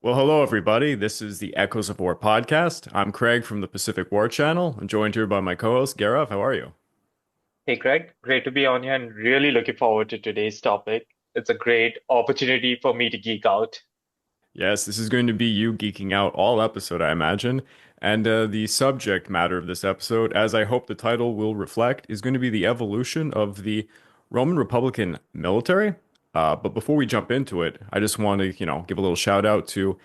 Well, hello, everybody. This is the Echoes of War podcast. I'm Craig from the Pacific War Channel. I'm joined here by my co-host, Gaurav. How are you? Hey Greg, great to be on here and really looking forward to today's topic. It's a great opportunity for me to geek out. Yes, this is going to be you geeking out all episode, I imagine. And the subject matter of this episode, as I hope the title will reflect, is going to be the evolution of the Roman Republican military. But before we jump into it, I just want to, give a little shout out to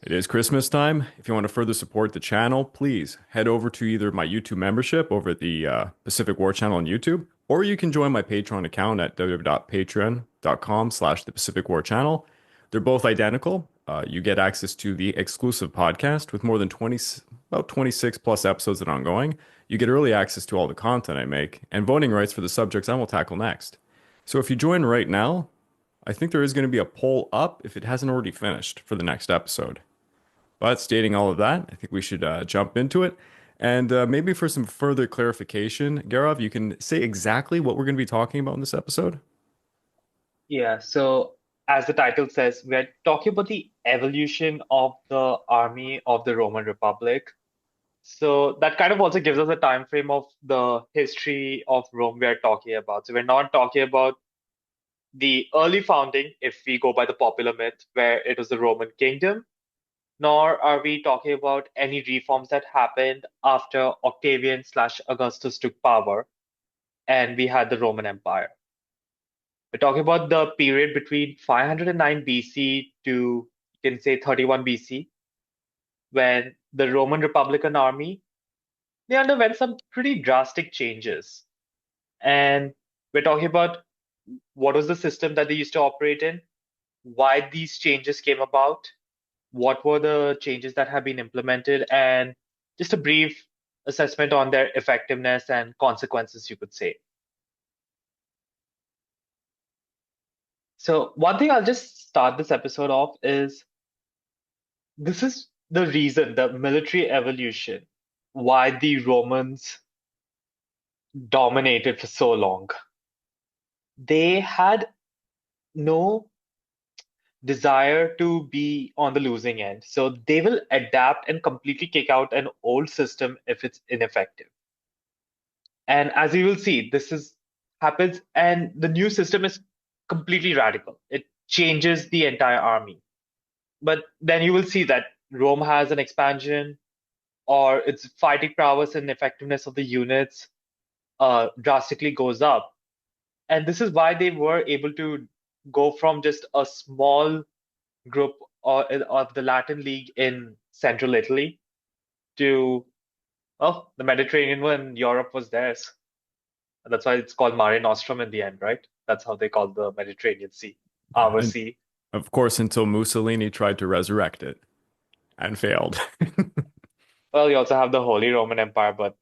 it is Christmas time. If you want to further support the channel, please head over to either my YouTube membership over at the Pacific War Channel on YouTube, or you can join my Patreon account at www.patreon.com/the Pacific War Channel. They're both identical. You get access to the exclusive podcast with more than 20, about 26 plus episodes that are ongoing. You get early access to all the content I make and voting rights for the subjects I will tackle next. So if you join right now, I think there is going to be a poll up if it hasn't already finished for the next episode. But stating all of that, I think we should jump into it. And maybe for some further clarification, Gaurav, you can say exactly what we're going to be talking about in this episode. Yeah, so as the title says, we're talking about the evolution of the army of the Roman Republic. So that kind of also gives us a time frame of the history of Rome we're talking about. So we're not talking about the early founding, if we go by the popular myth, where it was the Roman kingdom, nor are we talking about any reforms that happened after Octavian slash Augustus took power and we had the Roman Empire. We're talking about the period between 509 BC to, you can say, 31 BC, when the Roman Republican army, they underwent some pretty drastic changes. And we're talking about what was the system that they used to operate in, why these changes came about, what were the changes that have been implemented, and just a brief assessment on their effectiveness and consequences, you could say. So, one thing I'll just start this episode off is this is the reason, the military evolution, why the Romans dominated for so long. They had no desire to be on the losing end. So they will adapt and completely kick out an old system if it's ineffective. And as you will see, this is happens, and the new system is completely radical. It changes the entire army. But then you will see that Rome has an expansion, or its fighting prowess and effectiveness of the units drastically goes up. And this is why they were able to go from just a small group of the Latin League in central Italy to, well, the Mediterranean when Europe was theirs. That's why it's called Mare Nostrum in the end, right? That's how they call the Mediterranean Sea, Yeah, our and sea. of course, until Mussolini tried to resurrect it and failed. Well, you also have the Holy Roman Empire, but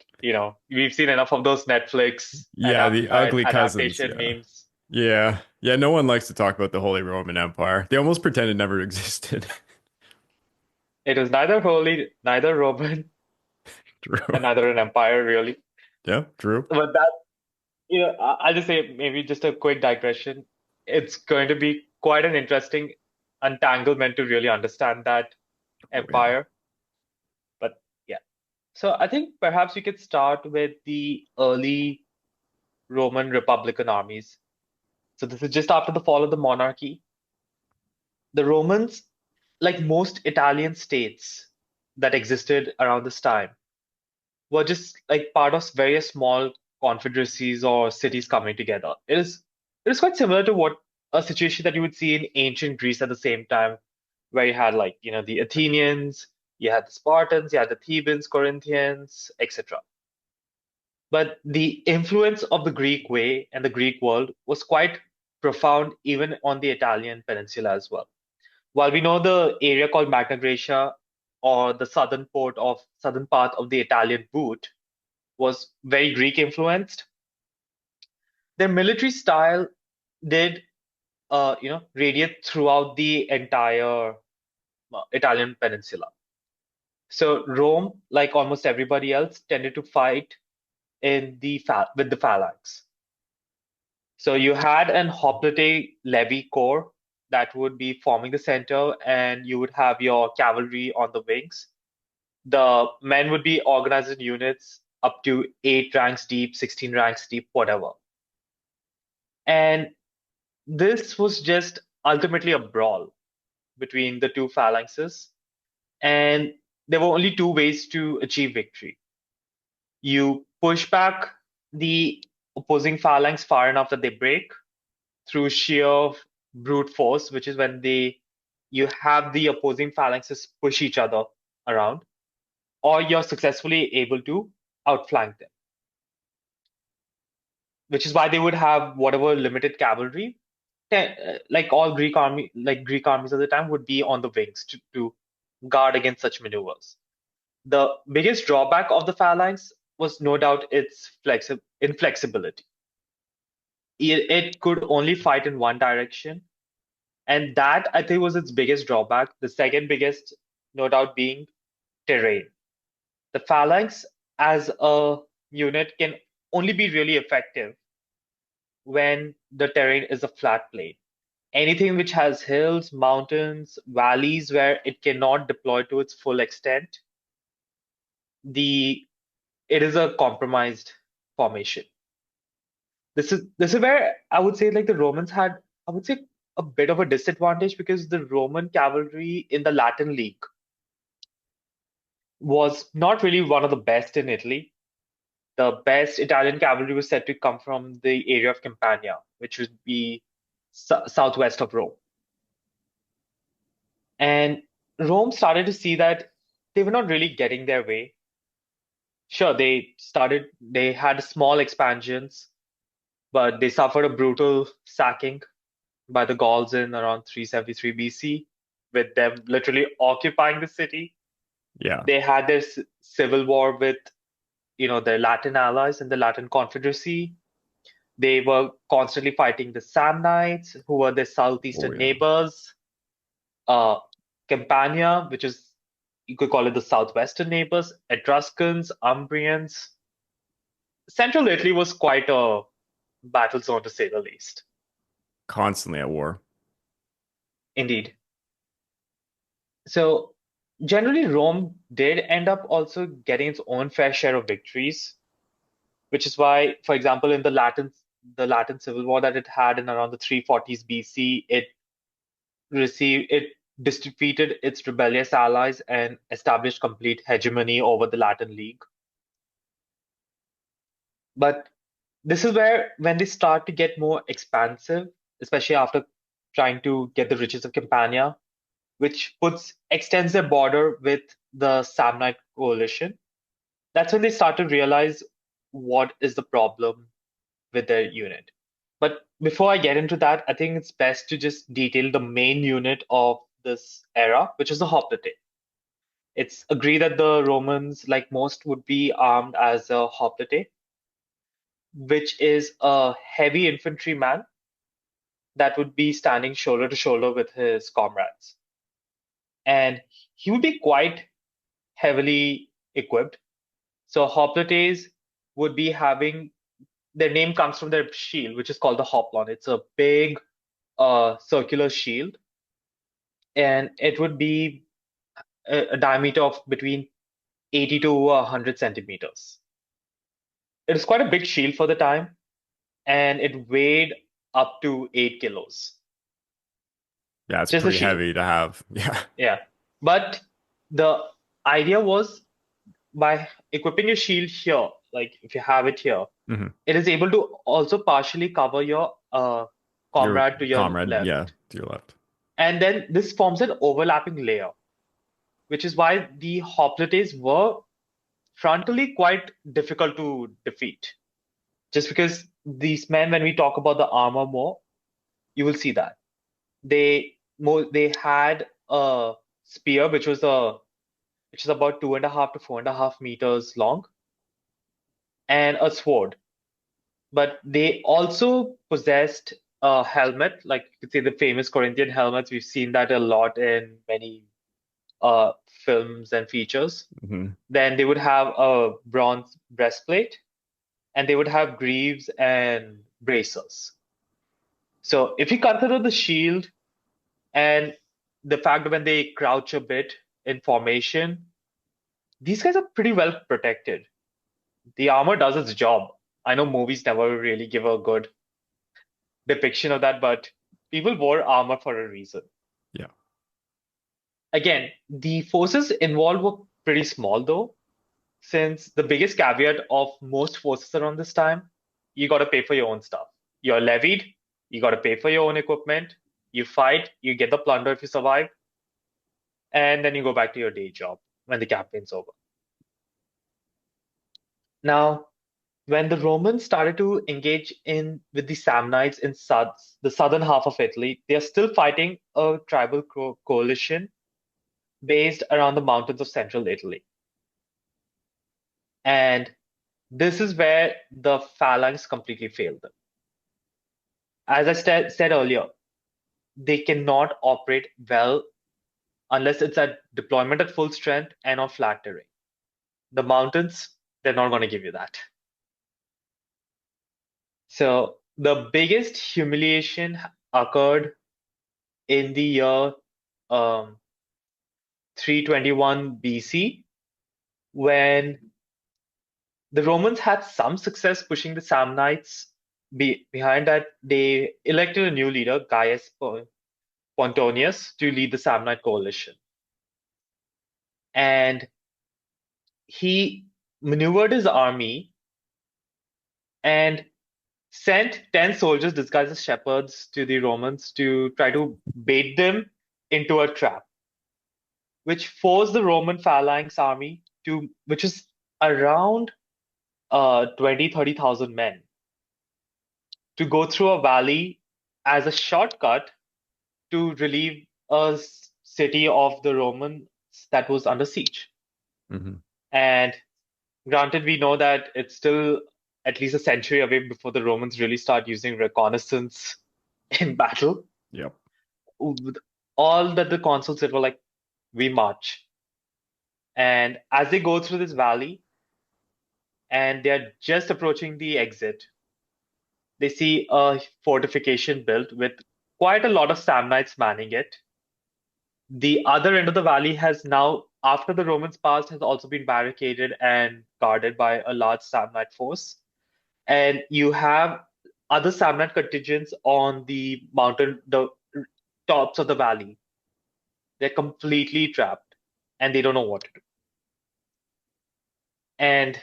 we've seen enough of those Netflix Yeah, the ugly cousins. adaptation Yeah. memes. Yeah. Yeah, no one likes to talk about the Holy Roman Empire. They almost pretend it never existed. It was neither holy, neither Roman, True. and neither an empire, really. Yeah, true. But that, I'll just say maybe just a quick digression. It's going to be quite an interesting entanglement to really understand that Oh, yeah. empire. But yeah. So I think perhaps we could start with the early Roman Republican armies. So this is just after the fall of the monarchy. The Romans, like most Italian states that existed around this time, were just like part of various small confederacies or cities coming together. It is quite similar to what a situation that you would see in ancient Greece at the same time, where you had like the Athenians, you had the Spartans, you had the Thebans, Corinthians, etc. But the influence of the Greek way and the Greek world was quite profound even on the Italian peninsula as well. While we know the area called Magna Graecia, or the southern part of the Italian boot, was very Greek influenced, their military style did radiate throughout the entire Italian peninsula. So Rome, like almost everybody else, tended to fight with the phalanx. So you had an hoplite levy corps that would be forming the center, and you would have your cavalry on the wings. The men would be organized in units up to 8 ranks deep, 16 ranks deep, whatever. And this was just ultimately a brawl between the two phalanxes. And there were only two ways to achieve victory. You push back the opposing phalanx far enough that they break through sheer brute force, which is when you have the opposing phalanxes push each other around, or you're successfully able to outflank them, which is why they would have whatever limited cavalry, like all Greek armies at the time, would be on the wings to guard against such maneuvers. The biggest drawback of the phalanx was no doubt its inflexibility. It could only fight in one direction, and that I think was its biggest drawback. The second biggest, no doubt, being terrain. The phalanx as a unit can only be really effective when the terrain is a flat plane. Anything which has hills, mountains, valleys where it cannot deploy to its full extent, the it is a compromised formation. This is where I would say like the Romans had, I would say, a bit of a disadvantage because the Roman cavalry in the Latin League was not really one of the best in Italy. The best Italian cavalry was said to come from the area of Campania, which would be southwest of Rome. And Rome started to see that they were not really getting their way. Sure, they had small expansions, but they suffered a brutal sacking by the Gauls in around 373 BC, with them literally occupying the city. Yeah. They had this civil war with, their Latin allies in the Latin Confederacy. They were constantly fighting the Samnites, who were their Oh southeastern yeah. neighbors. Uh, Campania, which is, you could call it the southwestern neighbors, Etruscans, Umbrians. Central Italy was quite a battle zone to say the least. Constantly at war. Indeed. So generally, Rome did end up also getting its own fair share of victories, which is why, for example, in the Latin Civil War that it had in around the 340s BC, it defeated its rebellious allies and established complete hegemony over the Latin League. But this is where, when they start to get more expansive, especially after trying to get the riches of Campania, which extends their border with the Samnite coalition, that's when they start to realize what is the problem with their unit. But before I get into that, I think it's best to just detail the main unit of this era, which is the hoplite. It's agreed that the Romans, like most, would be armed as a hoplite, which is a heavy infantryman that would be standing shoulder to shoulder with his comrades. And he would be quite heavily equipped. So hoplites would be having, their name comes from their shield, which is called the hoplon. It's a big circular shield, and it would be a diameter of between 80 to 100 centimeters. It is quite a big shield for the time, and it weighed up to 8 kilos. Yeah, it's Just a pretty shield. heavy to have. Yeah. Yeah. But the idea was, by equipping your shield here, like if you have it here, Hmm. it is able to also partially cover your Your comrade to your comrade, left. yeah, to your left. And then this forms an overlapping layer, which is why the hoplites were frontally quite difficult to defeat. Just because these men, when we talk about the armor more, you will see that they had a spear which is about 2.5 to 4.5 meters long, and a sword. But they also possessed a helmet, like you could say the famous Corinthian helmets. We've seen that a lot in many uh, films and features. Hmm. Then they would have a bronze breastplate, and they would have greaves and bracers. So if you consider the shield And the fact that when they crouch a bit in formation, these guys are pretty well protected. The armor does its job. I know movies never really give a good depiction of that, but people wore armor for a reason. Yeah. Again, the forces involved were pretty small though, since the biggest caveat of most forces around this time, you got to pay for your own stuff. You're levied, you got to pay for your own equipment, you fight, you get the plunder if you survive, and then you go back to your day job when the campaign's over. Now, when the Romans started to engage in with the Samnites in the southern half of Italy, they are still fighting a tribal coalition based around the mountains of central Italy. And this is where the phalanx completely failed them. As I said earlier, they cannot operate well unless it's at deployment at full strength and on flat terrain. The mountains, they're not going to give you that. So the biggest humiliation occurred in the year 321 BC when the Romans had some success pushing the Samnites. Behind that, they elected a new leader, Gaius Pontonius, to lead the Samnite coalition. And he maneuvered his army and sent 10 soldiers disguised as shepherds to the Romans to try to bait them into a trap, which forced the Roman phalanx army which is around 30,000 men, to go through a valley as a shortcut to relieve a city of the Romans that was under siege. Mm-hmm. And granted, we know that it's still at least a century away before the Romans really start using reconnaissance in battle. Yep. With all that the consuls did were like, we march. And as they go through this valley and they're just approaching the exit, they see a fortification built with quite a lot of Samnites manning it. The other end of the valley has now, after the Romans passed, has also been barricaded and guarded by a large Samnite force. And you have other Samnite contingents on the mountain, the tops of the valley. They're completely trapped and they don't know what to do. And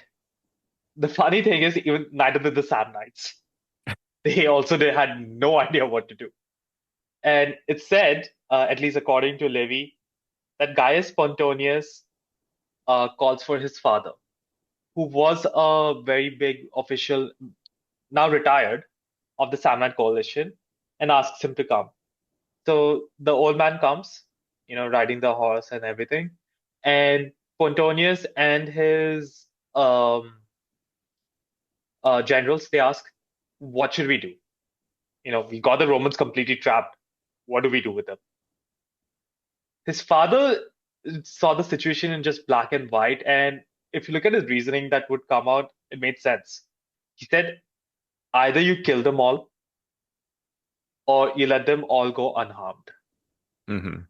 the funny thing is, even neither did the Samnites. They had no idea what to do. And it's said, at least according to Livy, that Gaius Pontonius calls for his father, who was a very big official, now retired, of the Samnite coalition, and asks him to come. So the old man comes, riding the horse and everything, and Pontonius and his generals, they ask, what should we do? We got the Romans completely trapped. What do we do with them? His father saw the situation in just black and white, and if you look at his reasoning that would come out, it made sense. He said, either you kill them all, or you let them all go unharmed. Mm-hmm.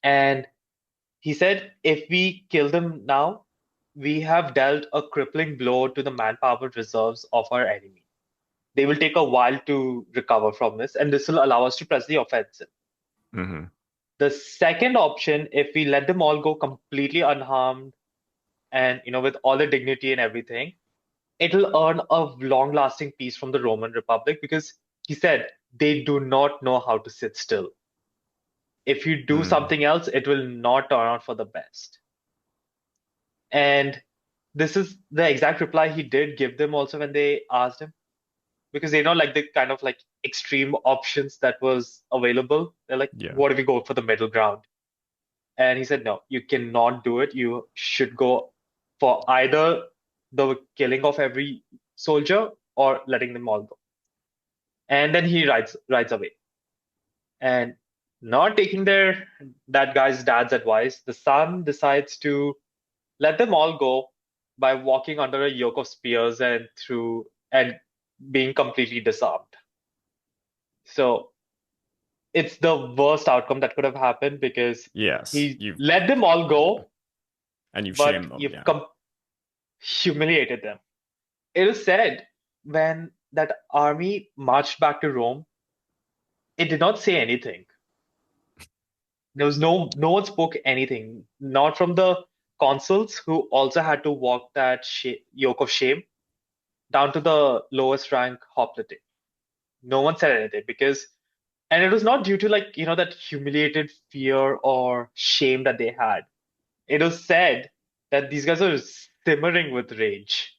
And he said, if we kill them now, we have dealt a crippling blow to the manpower reserves of our enemy. They will take a while to recover from this, and this will allow us to press the offensive. Mm-hmm. The second option, if we let them all go completely unharmed and with all the dignity and everything, it'll earn a long-lasting peace from the Roman Republic, because he said they do not know how to sit still. If you do something else, it will not turn out for the best. And this is the exact reply he did give them also when they asked him, because they know like the kind of like extreme options that was available. They're like, Yeah. what if we go for the middle ground? And he said, no, you cannot do it. You should go for either the killing of every soldier or letting them all go. And then he rides away. And not taking that guy's dad's advice, the son decides to let them all go by walking under a yoke of spears and being completely disarmed. So it's the worst outcome that could have happened because Yes, he let them all yeah, go, and you've but shamed them. you've Yeah. humiliated them. It is said when that army marched back to Rome, it did not say anything. There was no one spoke anything, not from the consuls who also had to walk that yoke of shame, down to the lowest rank hoplite. No one said anything because, and it was not due to like, that humiliated fear or shame that they had. It was said that these guys are simmering with rage.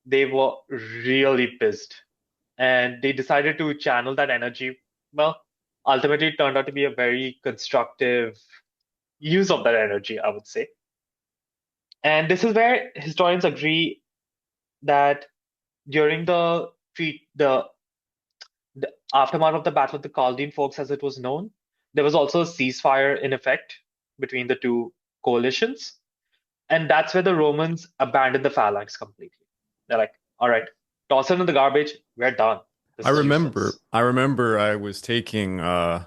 They were really pissed and they decided to channel that energy. Well, ultimately, it turned out to be a very constructive use of that energy, I would say. And this is where historians agree that during the aftermath of the Battle of the Chaldean Forks, as it was known, there was also a ceasefire in effect between the two coalitions. And that's where the Romans abandoned the phalanx completely. They're like, all right, toss it in the garbage. We're done. This I is remember useless. I remember I was taking the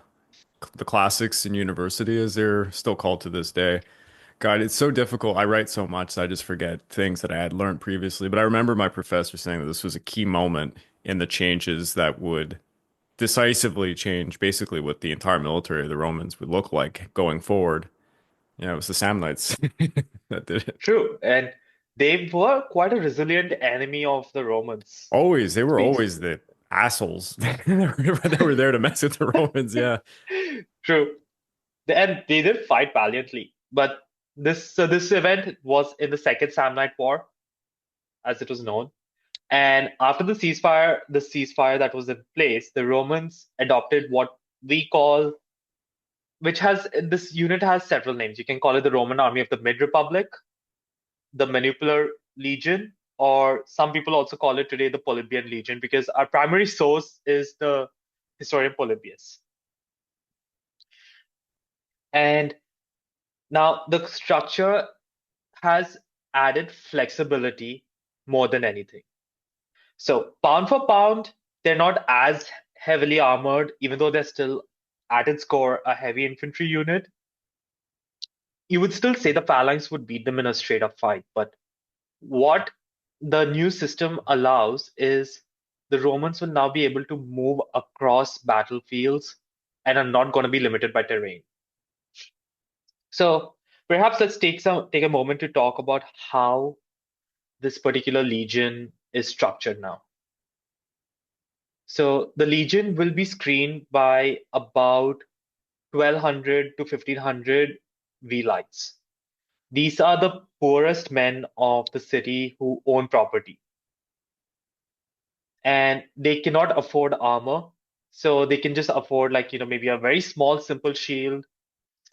classics in university as they're still called to this day. God, it's so difficult. I write so much that I just forget things that I had learned previously. But I remember my professor saying that this was a key moment in the changes that would decisively change basically what the entire military of the Romans would look like going forward. Yeah, it was the Samnites that did it. True. And they were quite a resilient enemy of the Romans. Always, they were We always the assholes that were there to mess with the Romans. Yeah. True. And they did fight valiantly. But this event was in the Second Samnite War, as it was known. And after the ceasefire that was in place, the Romans adopted what we call, which has this unit has several names. You can call it the Roman Army of the Mid-Republic, the Manipular Legion, or some people also call it today the Polybian Legion, because our primary source is the historian Polybius. And now the structure has added flexibility more than anything. So pound for pound, they're not as heavily armored, even though they're still at its core a heavy infantry unit. You would still say the phalanx would beat them in a straight up fight. But what the new system allows is the Romans will now be able to move across battlefields and are not going to be limited by terrain. So perhaps let's take a moment to talk about how this particular legion is structured now. So the legion will be screened by about 1,200 to 1,500 velites. These are the poorest men of the city who own property, and they cannot afford armor. So they can just afford, like, maybe a very small, simple shield,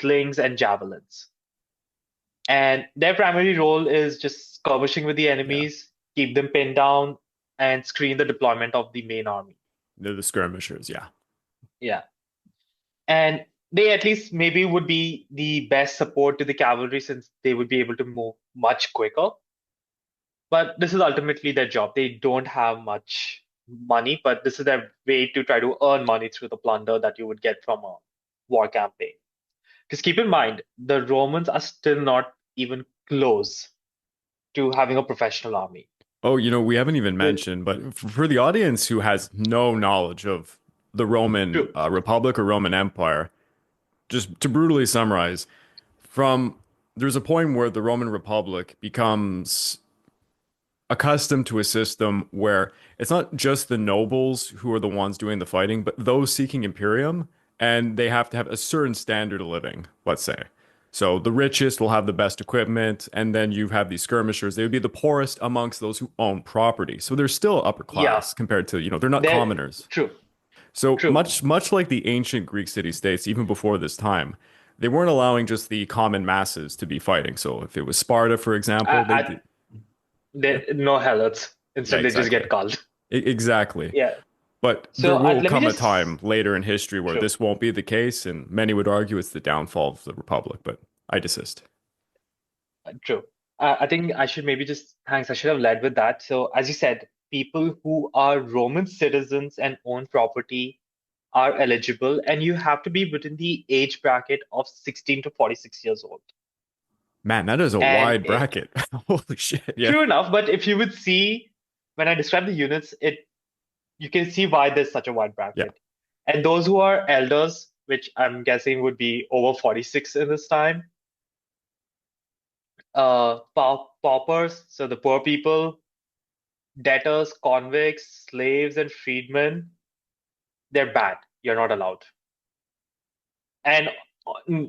slings, and javelins. And their primary role is just skirmishing with the Yeah. enemies, keep them pinned down, and screen the deployment of the main army. They're the skirmishers. Yeah. Yeah. And they at least maybe would be the best support to the cavalry since they would be able to move much quicker. But this is ultimately their job. They don't have much money, but this is their way to try to earn money through the plunder that you would get from a war campaign. Because keep in mind, the Romans are still not even close to having a professional army. Oh, we haven't even The, mentioned, but for the audience who has no knowledge of the Roman true. Republic or Roman Empire, just to brutally summarize, from there's a point where the Roman Republic becomes accustomed to a system where it's not just the nobles who are the ones doing the fighting, but those seeking imperium, and they have to have a certain standard of living, let's say. So the richest will have the best equipment, and then you have these skirmishers. They would be the poorest amongst those who own property. So they're still upper Yeah, class compared to, they're not they're commoners. true, So true. much like the ancient Greek city-states, even before this time, they weren't allowing just the common masses to be fighting. So if it was Sparta, for example, they I, did, yeah, no helots. yeah, Instead, they just exactly. get called. Exactly. Yeah. But there So will let me come a just time later in history where true. this won't be the case, and many would argue it's the downfall of the Republic, but I desist. True. I think I should maybe just, thanks, I should have led with that. So, as you said, people who are Roman citizens and own property are eligible, and you have to be within the age bracket of 16 to 46 years old. Man, that is a And wide bracket. Holy shit. Yeah. true enough, but if you would see when I describe the units, it you can see why there's such a wide Yeah. bracket. And those who are elders, which I'm guessing would be over 46 in this time, paupers, so the poor people, debtors, convicts, slaves, and freedmen, they're bad. You're not allowed. And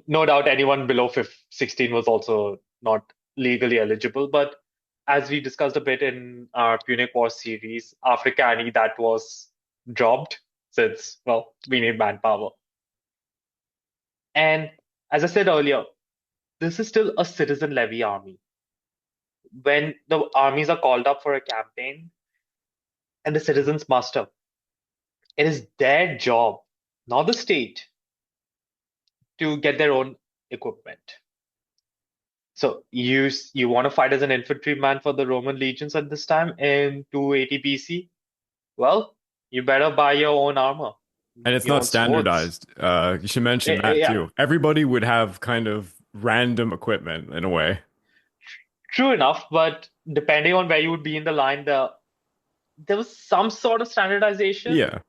no doubt anyone below 16 was also not legally eligible. But as we discussed a bit in our Punic War series, Africani, that was dropped since, well, we need manpower. And as I said earlier, this is still a citizen levy army. When the armies are called up for a campaign and the citizens muster, it is their job, not the state, to get their own equipment. So you want to fight as an infantryman for the Roman legions at this time in 280 BC? Well, you better buy your own armor, And it's your not own swords. standardized. You should mention that Yeah, too. Everybody would have kind of random equipment in a way. true enough, but depending on where you would be in the line, there was some sort of standardization, Yeah,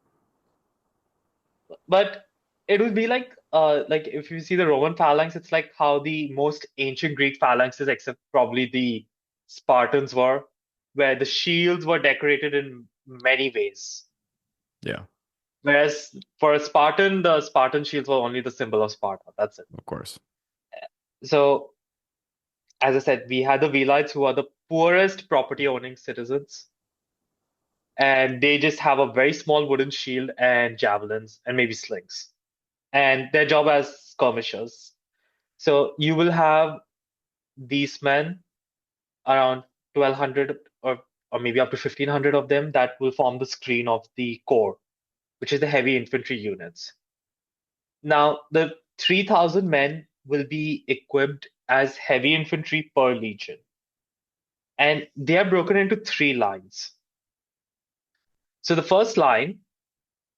but it would be like if you see the Roman phalanx, it's like how the most ancient Greek phalanxes, except probably the Spartans were, where the shields were decorated in many ways. yeah, Whereas for a Spartan, the Spartan shields were only the symbol of Sparta. That's it. of course. So, as I said, we had the Velites who are the poorest property owning citizens, and they just have a very small wooden shield and javelins and maybe slings, and their job as skirmishers. So, you will have these men around 1200 or maybe up to 1500 of them that will form the screen of the core, which is the heavy infantry units. Now, the 3,000 men will be equipped as heavy infantry per legion, and they are broken into three lines. So the first line,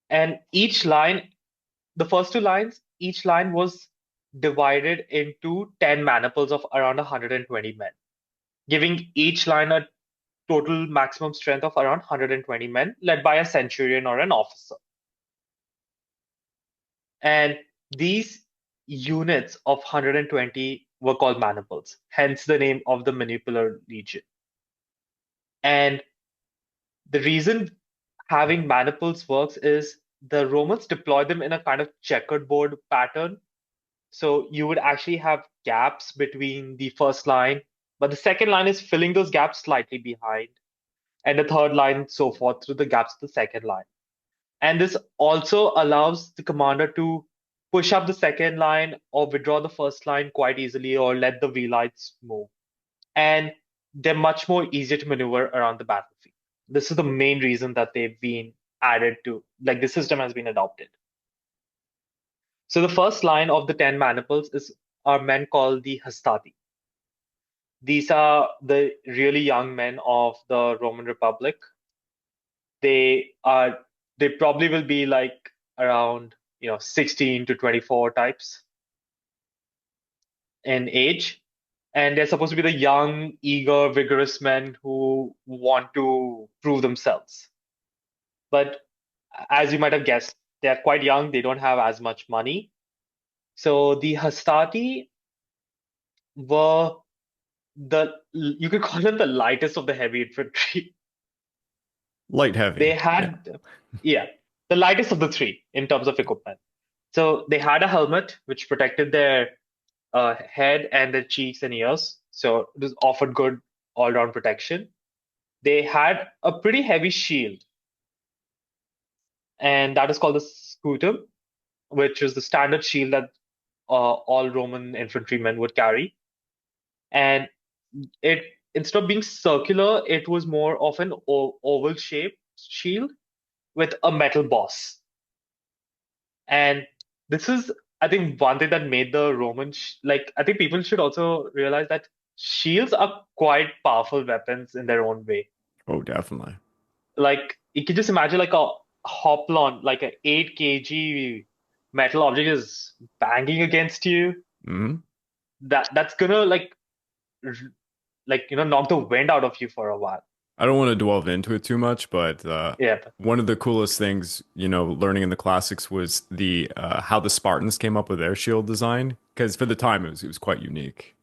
and each line, the first two lines, each line was divided into 10 maniples of around 120 men, giving each line a total maximum strength of around 120 men, led by a centurion or an officer. And these units of 120 were called maniples, hence the name of the manipular legion. And the reason having maniples works is the Romans deployed them in a kind of checkered board pattern. So you would actually have gaps between the first line, but the second line is filling those gaps slightly behind, and the third line, so forth, through the gaps of the second line. And this also allows the commander to push up the second line or withdraw the first line quite easily or let the Velites move. And they're much more easier to maneuver around the battlefield. This is the main reason that they've been added to, like the system has been adopted. So the first line of the 10 maniples are men called the hastati. These are the really young men of the Roman Republic. They probably will be like around 16 to 24 types in age, and they're supposed to be the young, eager, vigorous men who want to prove themselves. But as you might have guessed, they're quite young, they don't have as much money. So the hastati were you could call them the lightest of the heavy infantry. Light heavy. They had, yeah, the lightest of the three in terms of equipment. So they had a helmet which protected their head and their cheeks and ears. So it was offered good all-round protection. They had a pretty heavy shield, and that is called the scutum, which is the standard shield that all Roman infantrymen would carry. And it instead of being circular, it was more of an oval shaped shield with a metal boss. And this is, I think, one thing that made the Roman, like, I think people should also realize that shields are quite powerful weapons in their own way. Oh, definitely. Like, you can just imagine like hoplon, like a 8 kg metal object is banging against you, Hmm. that's gonna r- knock the wind out of you for a while. I don't want to delve into it too much, but Yeah, one of the coolest things, learning in the classics was the how the Spartans came up with their shield design. Because for the time, it was quite unique.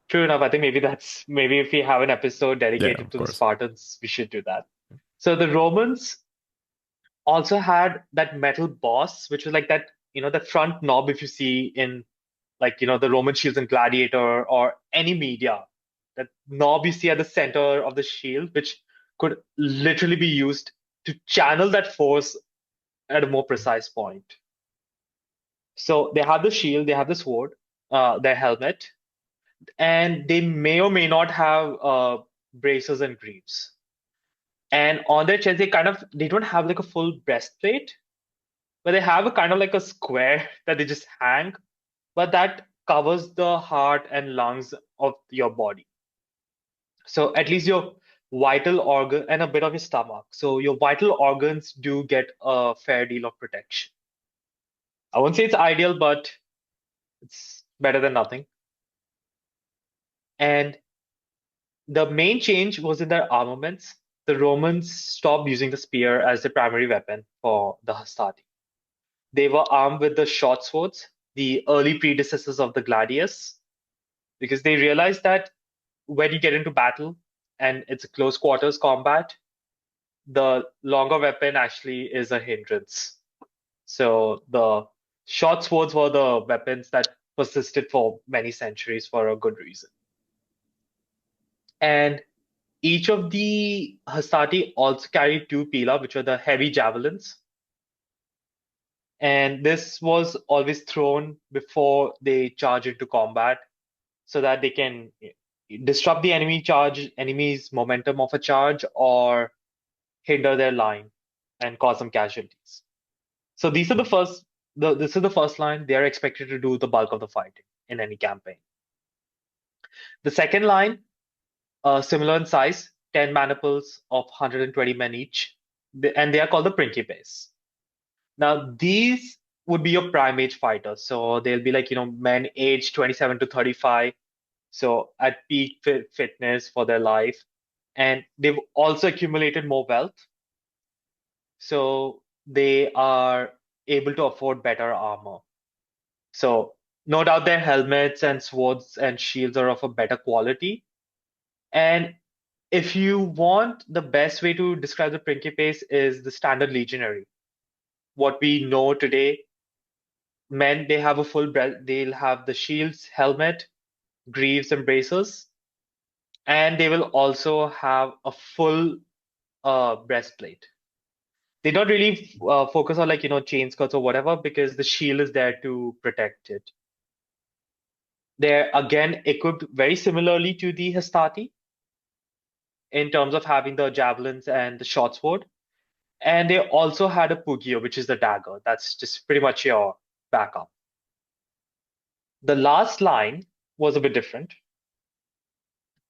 true enough. I think maybe if we have an episode Yeah, dedicated of to the course. Spartans, we should do that. So the Romans also had that metal boss, which was like that, the front knob if you see in the Roman shields and Gladiator or any media. That knob you see at the center of the shield, which could literally be used to channel that force at a more precise point. So they have the shield, they have the sword, their helmet, and they may or may not have bracers and greaves. And on their chest, they don't have like a full breastplate, but they have a kind of like a square that they just hang, but that covers the heart and lungs of your body. So at least your vital organ and a bit of your stomach. So your vital organs do get a fair deal of protection. I won't say it's ideal, but it's better than nothing. And the main change was in their armaments. The Romans stopped using the spear as the primary weapon for the hastati. They were armed with the short swords, the early predecessors of the gladius, because they realized that when you get into battle and it's a close quarters combat, the longer weapon actually is a hindrance. So the short swords were the weapons that persisted for many centuries for a good reason. And each of the hastati also carried two pila, which were the heavy javelins. And this was always thrown before they charge into combat so that they can disrupt the enemy's momentum of a charge, or hinder their line and cause some casualties. So these are the first. This is the first line. They are expected to do the bulk of the fighting in any campaign. The second line, similar in size, 10 maniples of 120 men each, and they are called the principes. Now these would be your prime age fighters. So they'll be like men aged 27 to 35, so at peak fitness for their life, and they've also accumulated more wealth, so they are able to afford better armor. So no doubt their helmets and swords and shields are of a better quality. And if you want, the best way to describe the principes is the standard legionary. What we know today, men, they have a full breast, they'll have the shields, helmet, greaves, and bracers, and they will also have a full breastplate. They don't really focus on chain skirts or whatever, because the shield is there to protect it. They're again equipped very similarly to the hastati in terms of having the javelins and the short sword. And they also had a pugio, which is the dagger. That's just pretty much your backup. The last line was a bit different,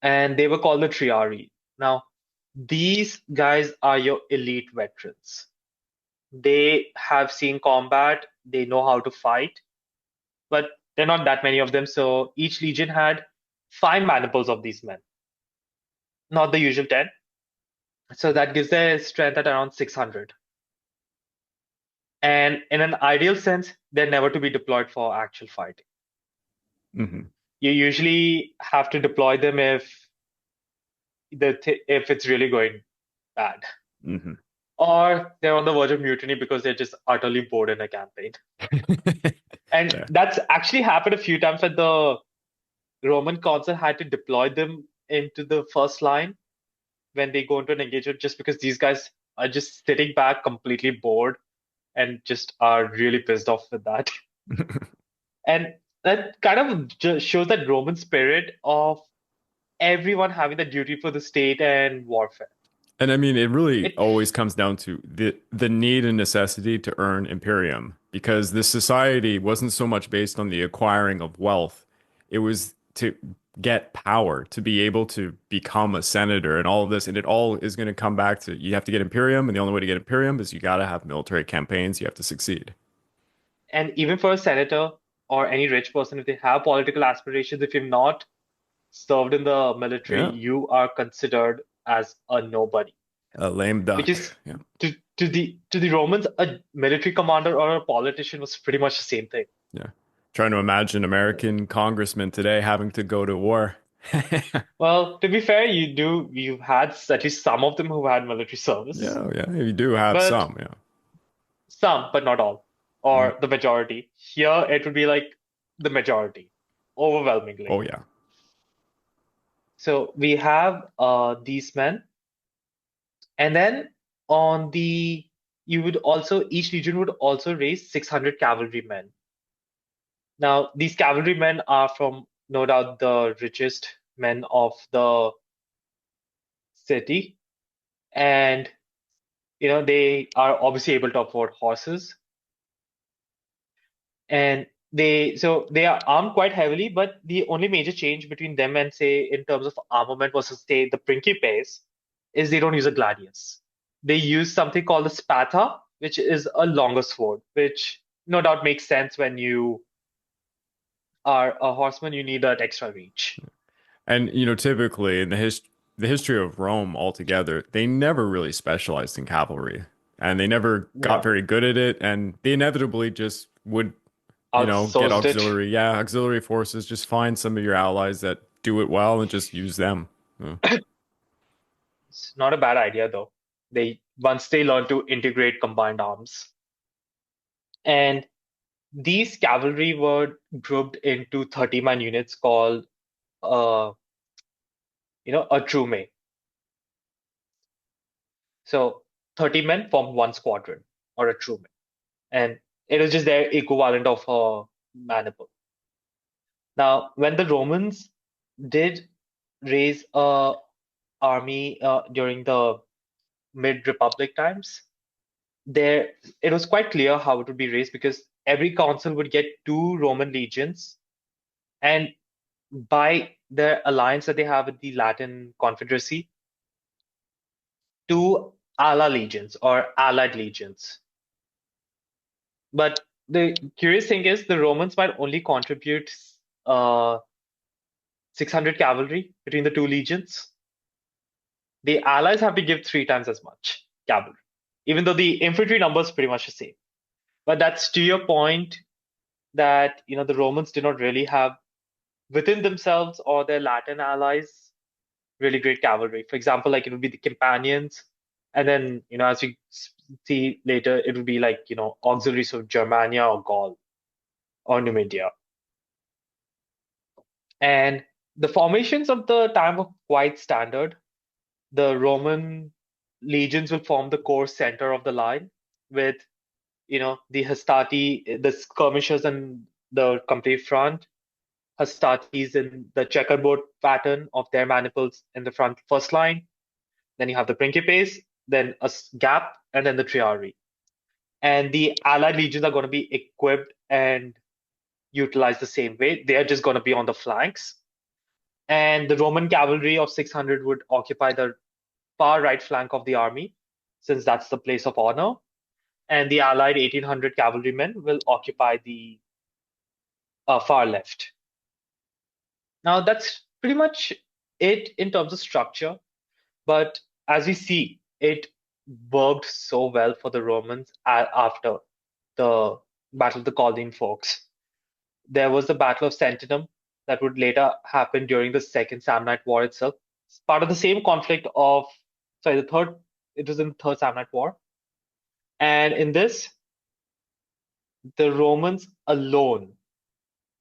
and they were called the triari. Now, these guys are your elite veterans. They have seen combat, they know how to fight, but there are not that many of them. So each legion had 5 maniples of these men, not the usual 10. So that gives their strength at around 600. And in an ideal sense, they're never to be deployed for actual fighting. Hmm. You usually have to deploy them if it's really going bad, Hmm. or they're on the verge of mutiny because they're just utterly bored in a campaign. And Yeah. that's actually happened a few times that the Roman consul had to deploy them into the first line when they go into an engagement, just because these guys are just sitting back completely bored and just are really pissed off with that. And that kind of just shows that Roman spirit of everyone having the duty for the state and warfare. And I mean, it really It always comes down to the need and necessity to earn imperium, because this society wasn't so much based on the acquiring of wealth. It was to get power to be able to become a senator and all of this. And it all is going to come back to you have to get Imperium. And the only way to get Imperium is you got to have military campaigns. You have to succeed. And even for a senator or any rich person, if they have political aspirations, if you've not served in the military, Yeah. you are considered as a nobody. A lame Which duck. is Yeah. to the Romans, a military commander or a politician was pretty much the same thing. Yeah. Trying to imagine American congressmen today having to go to war. Well, to be fair, you've had at least some of them who had military service, Yeah, yeah, you do have but some, yeah. some, but not all, Mm. or the majority. Here, it would be like the majority, Oh overwhelmingly. yeah. So we have these men, and then on the you would also each legion would also raise 600 cavalry men. Now, these cavalrymen are from no doubt the richest men of the city, and they are obviously able to afford horses, and they are armed quite heavily. But the only major change between them and say in terms of armament versus say the principes is they don't use a gladius. They use something called the spatha, which is a longer sword, which no doubt makes sense when you are a horseman. You need that extra reach. And typically in the history of Rome altogether, they never really specialized in cavalry, and they never got No, very good at it, and they inevitably just would, get outsourced it. auxiliary forces, just find some of your allies that do it well and just use them. Yeah. It's not a bad idea though. They once they learn to integrate combined arms. And these cavalry were grouped into 30-man units called uh a trume. So 30 men formed one squadron or a trume. And it was just their equivalent of a maniple. Now, when the Romans did raise a army during the mid-Republic times, there it was quite clear how it would be raised because every consul would get two Roman legions, and by the alliance that they have with the Latin Confederacy, two ala legions or allied legions. But the curious thing is the Romans might only contribute uh, 600 cavalry between the two legions. The allies have to give three times as much cavalry, even though the infantry number is pretty much the same. But that's to your point that the Romans did not really have within themselves or their Latin allies really great cavalry. For example, like it would be the companions, and then as we see later, it would be like auxiliaries of Germania or Gaul or Numidia. And the formations of the time were quite standard. The Roman legions will form the core center of the line with the hastati, the skirmishers, and the complete front. Hastatis in the checkerboard pattern of their maniples in the front first line. Then you have the principes, then a gap, and then the triarii. And the allied legions are going to be equipped and utilized the same way. They are just going to be on the flanks. And the Roman cavalry of 600 would occupy the far right flank of the army, since that's the place of honor. And the allied 1800 cavalrymen will occupy the far left. Now, that's pretty much it in terms of structure. But as we see, it worked so well for the Romans after the Battle of the Colline Forks. There was the Battle of Sentinum that would later happen during the Second Samnite War itself. It's part of the same conflict of, sorry, it was in the Third Samnite War. And in this, the Romans alone,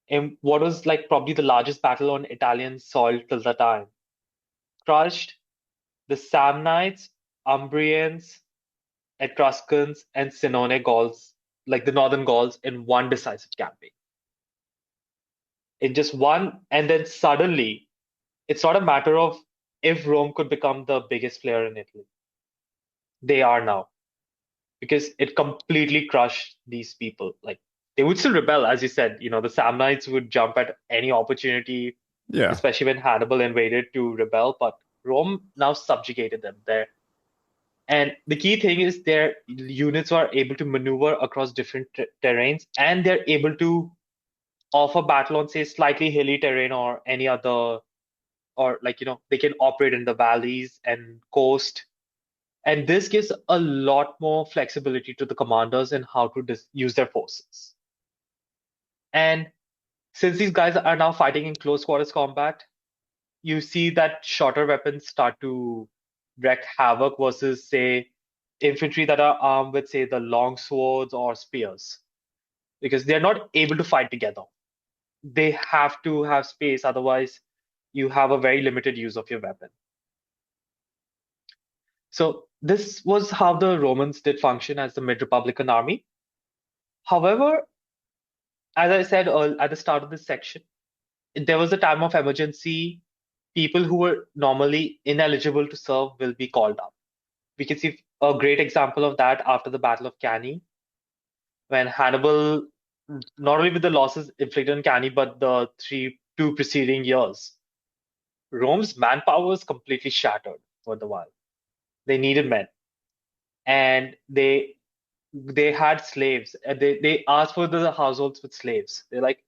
in what was like probably the largest battle on Italian soil till the time, crushed the Samnites, Umbrians, Etruscans, and Senones Gauls, like the northern Gauls, in one decisive campaign. In just one, and then suddenly, it's not a matter of if Rome could become the biggest player in Italy. They are now, because it completely crushed these people. Like they would still rebel, as you said. The Samnites would jump at any opportunity. Yeah. especially when Hannibal invaded to rebel, but Rome now subjugated them there. And the key thing is their units are able to maneuver across different terrains, and they're able to offer battle on, say, slightly hilly terrain or any other, or like, they can operate in the valleys and coast. And this gives a lot more flexibility to the commanders in how to use their forces. And since these guys are now fighting in close quarters combat, you see that shorter weapons start to wreak havoc versus, say, infantry that are armed with, say, the long swords or spears, because they're not able to fight together. They have to have space, otherwise, you have a very limited use of your weapon. So, this was how the Romans did function as the mid Republican army. However, as I said at the start of this section, there was a time of emergency. People who were normally ineligible to serve will be called up. We can see a great example of that after the Battle of Cannae, when Hannibal, not only with the losses inflicted on Cannae, but the two preceding years, Rome's manpower was completely shattered for the while. They needed men, and they had slaves. And they asked for the households with slaves. They're like,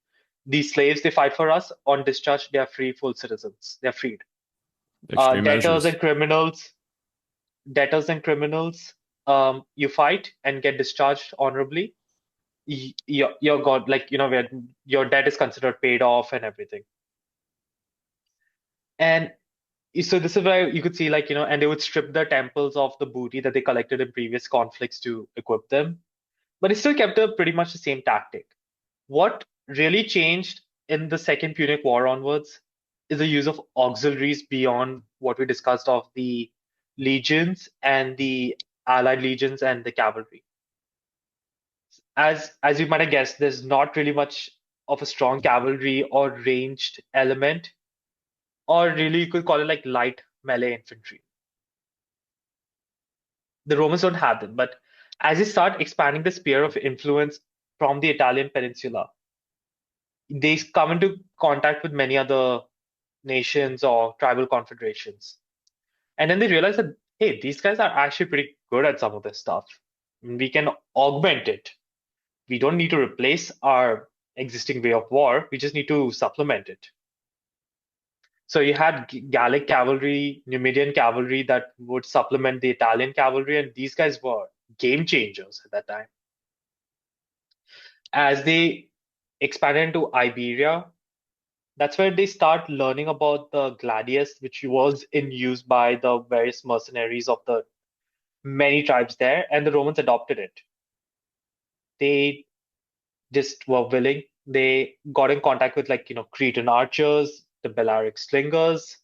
these slaves, they fight for us. On discharge, they are free, full citizens. They're freed. Extreme Debtors measures. and criminals, you fight and get discharged honorably. You're god, like, where your debt is considered paid off and everything. And so this is where you could see, like, and they would strip the temples of the booty that they collected in previous conflicts to equip them. But it still kept up pretty much the same tactic. What really changed in the Second Punic War onwards is the use of auxiliaries beyond what we discussed of the legions and the allied legions and the cavalry. As you might have guessed, there's not really much of a strong cavalry or ranged element, or really you could call it like light melee infantry. The Romans don't have them, but as they start expanding the sphere of influence from the Italian peninsula, they come into contact with many other nations or tribal confederations. And then they realize that, hey, these guys are actually pretty good at some of this stuff. We can augment it. We don't need to replace our existing way of war. We just need to supplement it. So you had Gallic cavalry, Numidian cavalry that would supplement the Italian cavalry, and these guys were game changers at that time. As they expanded into Iberia, that's where they start learning about the gladius, which was in use by the various mercenaries of the many tribes there, and the Romans adopted it. They just were willing. They got in contact with, like, Cretan archers, the Balearic slingers,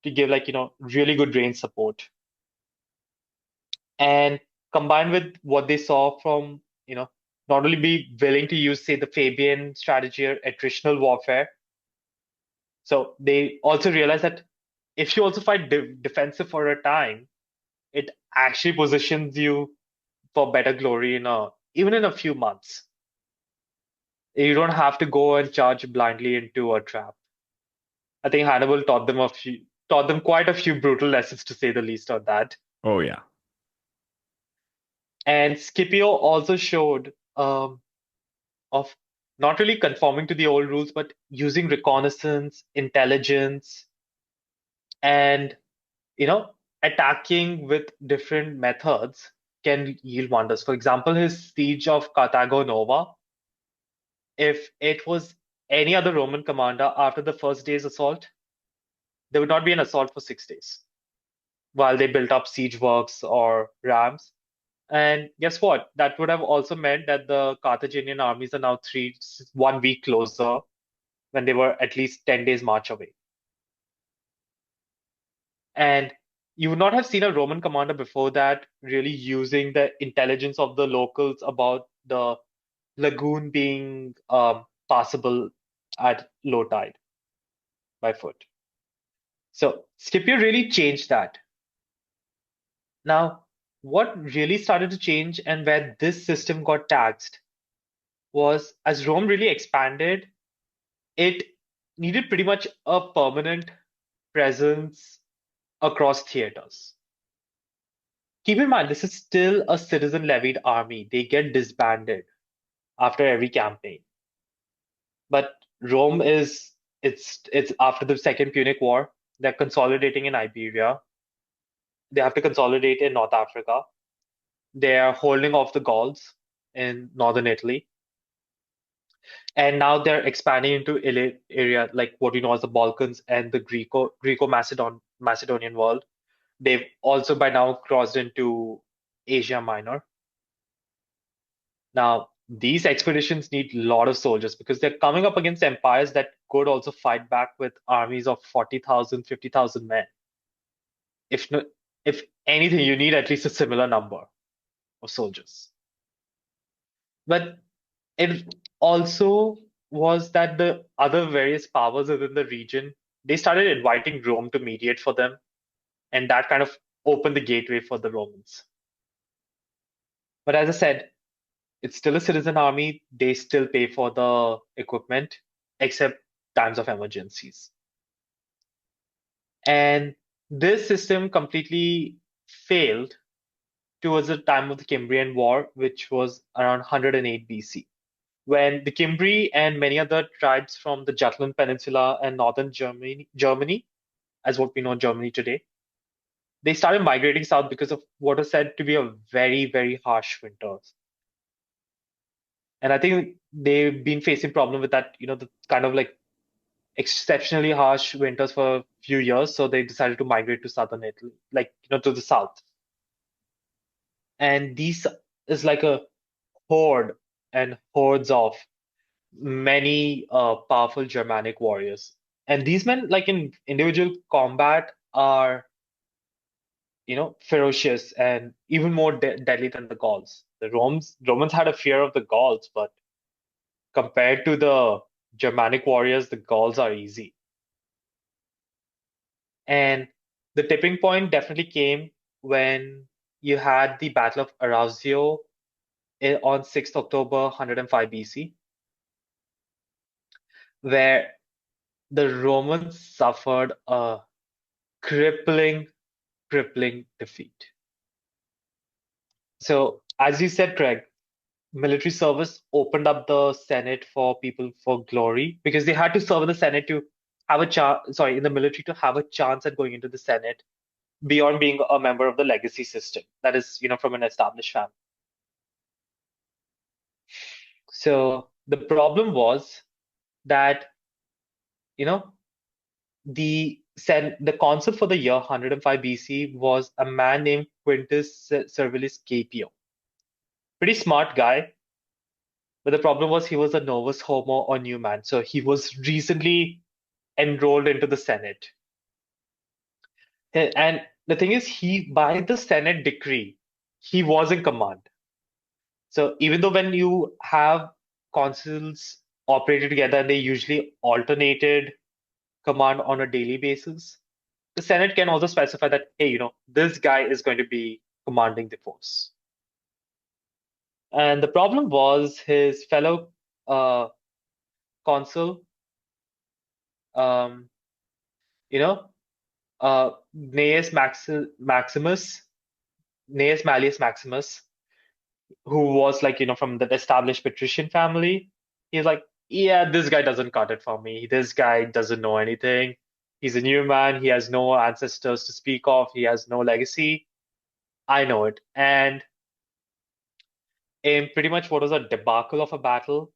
to give, like, really good range support. And combined with what they saw from, not only be willing to use, say, the Fabian strategy or attritional warfare. So they also realized that if you also fight defensive for a time, it actually positions you for better glory even in a few months. You don't have to go and charge blindly into a trap. I think Hannibal taught them quite a few brutal lessons, to say the least, on that. Oh yeah. And Scipio also showed of not really conforming to the old rules, but using reconnaissance, intelligence, and you know, attacking with different methods can yield wonders. For example, his siege of Carthago Nova, if it was any other Roman commander after the first day's assault, there would not be an assault for 6 days while they built up siege works or rams. And guess what? That would have also meant that the Carthaginian armies are now 1 week closer when they were at least 10 days march away. And you would not have seen a Roman commander before that really using the intelligence of the locals about the lagoon being passable at low tide by foot. So Scipio really changed that. Now, what really started to change and where this system got taxed was as Rome really expanded, it needed pretty much a permanent presence across theaters. Keep in mind, this is still a citizen levied army. They get disbanded after every campaign. But Rome is it's after the Second Punic War. They're consolidating in Iberia. They have to consolidate in North Africa. They are holding off the Gauls in northern Italy, and now they're expanding into area like what we know as the Balkans and the Macedonian world. They've also by now crossed into Asia Minor. Now, these expeditions need a lot of soldiers because they're coming up against empires that could also fight back with armies of 40,000, 50,000 men. If no, if anything, you need at least a similar number of soldiers. But it also was that the other various powers within the region, they started inviting Rome to mediate for them, and that kind of opened the gateway for the Romans. But as I said, it's still a citizen army. They still pay for the equipment, except times of emergencies. And this system completely failed towards the time of the Cimbrian War, which was around 108 BC, when the Cimbri and many other tribes from the Jutland Peninsula and northern Germany, as what we know Germany today, they started migrating south because of what was said to be a very, very harsh winters. And I think they've been facing problem with that, the kind of like exceptionally harsh winters for a few years. So they decided to migrate to southern Italy, like, to the south. And these is like a horde and hordes of many powerful Germanic warriors. And these men, like in individual combat, are, ferocious and even more deadly than the Gauls. The Romans had a fear of the Gauls, but compared to the Germanic warriors, the Gauls are easy. And the tipping point definitely came when you had the Battle of Arausio on 6th October 105 BC, where the Romans suffered a crippling, crippling defeat. So, as you said, Craig, military service opened up the Senate for people for glory because they had to serve in the Senate to have a chance, sorry, in the military to have a chance at going into the Senate beyond being a member of the legacy system. That is, from an established family. So the problem was that, you know, the consul for the year 105 BC was a man named Quintus Servilius Caepio. Pretty smart guy, but the problem was he was a novus homo or new man. So he was recently enrolled into the Senate. And the thing is, by the Senate decree, he was in command. So even though when you have consuls operated together, they usually alternated command on a daily basis, the Senate can also specify that, hey, this guy is going to be commanding the force. And the problem was his fellow consul, um, you know, Gnaeus Maximus, Gnaeus Malleus Maximus, who was like, from the established patrician family. He's like, yeah, this guy doesn't cut it for me. This guy doesn't know anything. He's a new man. He has no ancestors to speak of. He has no legacy. I know it. And in pretty much what was a debacle of a battle,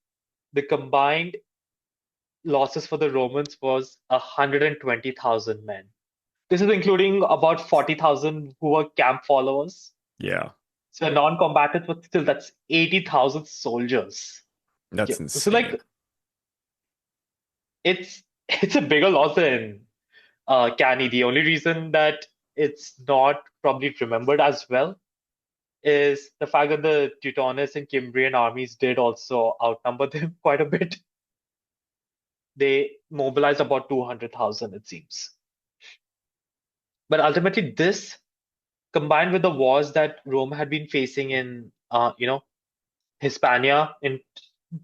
the combined losses for the Romans was 120,000 men. This is including about 40,000 who were camp followers. Yeah, So non-combatants, but still that's 80,000 soldiers. that's So insane. like it's a bigger loss than Canny. The only reason that it's not probably remembered as well is the fact that the Teutonus and Cimbrian armies did also outnumber them quite a bit. They mobilized about 200,000, it seems. But ultimately, this combined with the wars that Rome had been facing in, Hispania, in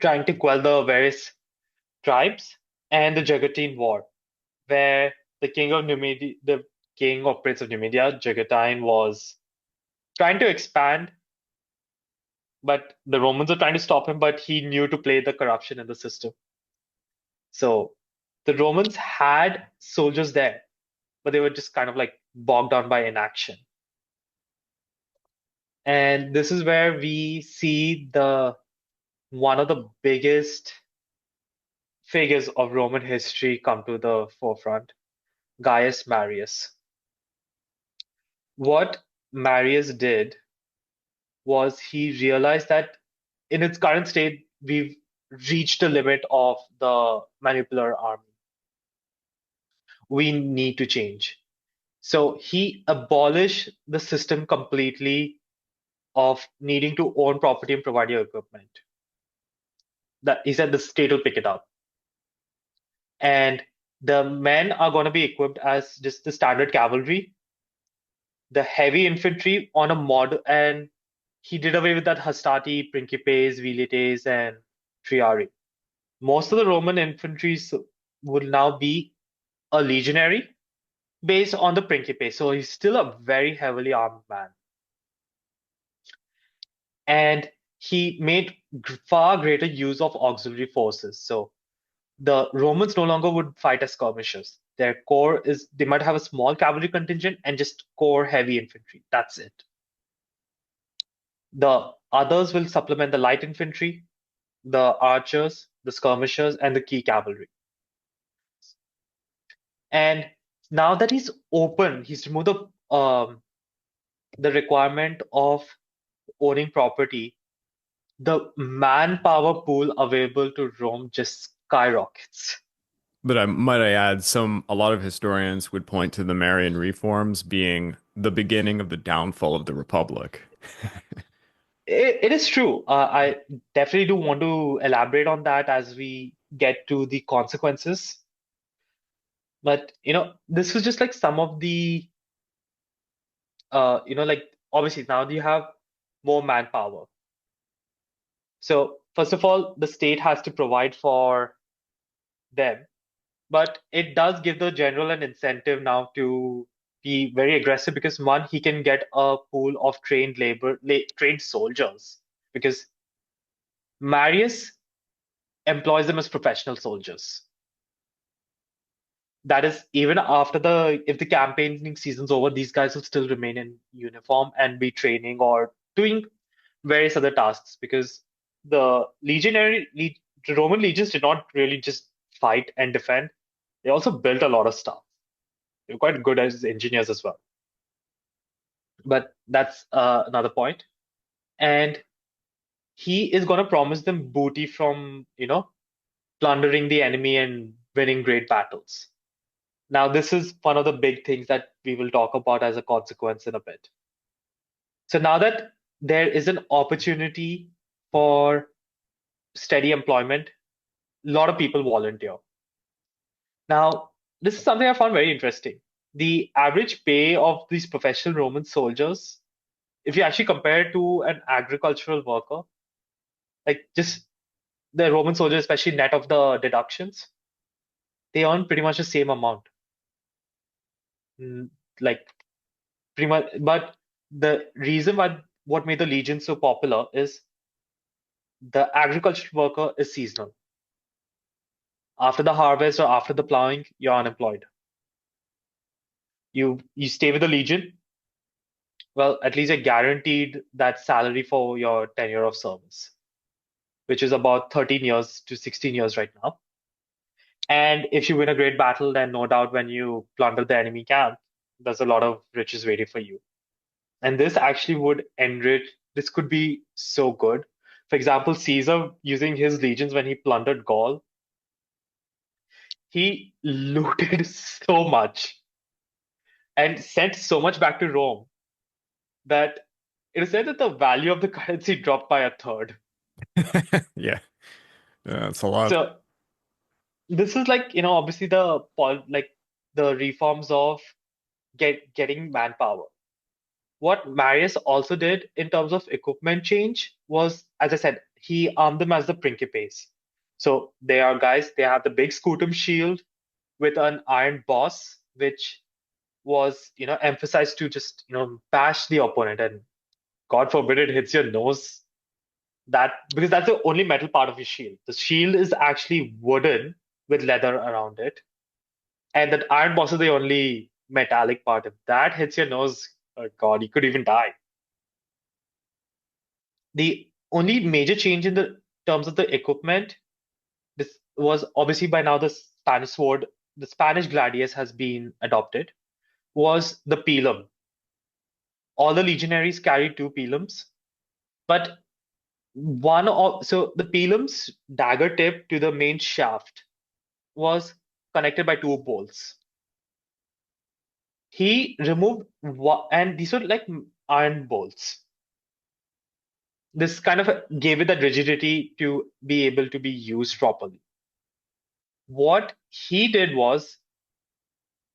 trying to quell the various tribes, and the Jagatine War, where the king or prince of Numidia, Jagatine, was trying to expand, but the Romans were trying to stop him, but he knew to play the corruption in the system. So the Romans had soldiers there, but they were just kind of like bogged down by inaction. And this is where we see the one of the biggest figures of Roman history come to the forefront, Gaius Marius. What Marius did was he realized that in its current state, we've reached the limit of the manipular army. We need to change. So he abolished the system completely of needing to own property and provide your equipment. That he said the state will pick it up. And the men are going to be equipped as just the standard cavalry, the heavy infantry on a mod, and he did away with that hastati, principes, velites, and triarii. Most of the Roman infantry would now be a legionary based on the principe. So he's still a very heavily armed man. And he made far greater use of auxiliary forces. So the Romans no longer would fight as skirmishers. Their core is they might have a small cavalry contingent and just core heavy infantry. That's it. The others will supplement the light infantry, the archers, the skirmishers, and the key cavalry. And now that he's open, he's removed the requirement of owning property. The manpower pool available to Rome just skyrockets. But I add, a lot of historians would point to the Marian reforms being the beginning of the downfall of the Republic. It is true. I definitely do want to elaborate on that as we get to the consequences. But this was just like some of the like obviously now you have more manpower. So first of all, the state has to provide for them, but it does give the general an incentive now to be very aggressive because one, he can get a pool of trained soldiers because Marius employs them as professional soldiers. That is, even after if the campaigning season's over, these guys will still remain in uniform and be training or doing various other tasks because the the Roman legions did not really just fight and defend. They also built a lot of stuff. They were quite good as engineers as well. But that's another point. And he is going to promise them booty from, plundering the enemy and winning great battles. Now, this is one of the big things that we will talk about as a consequence in a bit. So now that there is an opportunity for steady employment, a lot of people volunteer. Now, this is something I found very interesting. The average pay of these professional Roman soldiers, if you actually compare it to an agricultural worker, like just the Roman soldiers, especially net of the deductions, they earn pretty much the same amount. Like pretty much, but the reason why what made the Legion so popular is the agricultural worker is seasonal. After the harvest or after the plowing, you're unemployed. You stay with the Legion, well, at least you're guaranteed that salary for your tenure of service, which is about 13 years to 16 years right now. And if you win a great battle, then no doubt when you plunder the enemy camp, there's a lot of riches waiting for you. And this actually would enrich, this could be so good. For example, Caesar, using his legions when he plundered Gaul, he looted so much and sent so much back to Rome that it is said that the value of the currency dropped by a third. Yeah, that's a lot. So this is like, obviously the reforms of getting manpower. What Marius also did in terms of equipment change was, as I said, he armed them as the principes. So they are guys, they have the big scutum shield with an iron boss, which was, emphasized to just, bash the opponent. And God forbid it hits your nose. That because that's the only metal part of your shield. The shield is actually wooden with leather around it. And that iron boss is the only metallic part. If that hits your nose, oh God, you could even die. The only major change in the terms of the equipment, this was obviously by now the Spanish sword, the Spanish gladius has been adopted, was the pilum. All the legionaries carried two pilums, but so the pilum's dagger tip to the main shaft was connected by two bolts. He removed and these were like iron bolts. This kind of gave it that rigidity to be able to be used properly. What he did was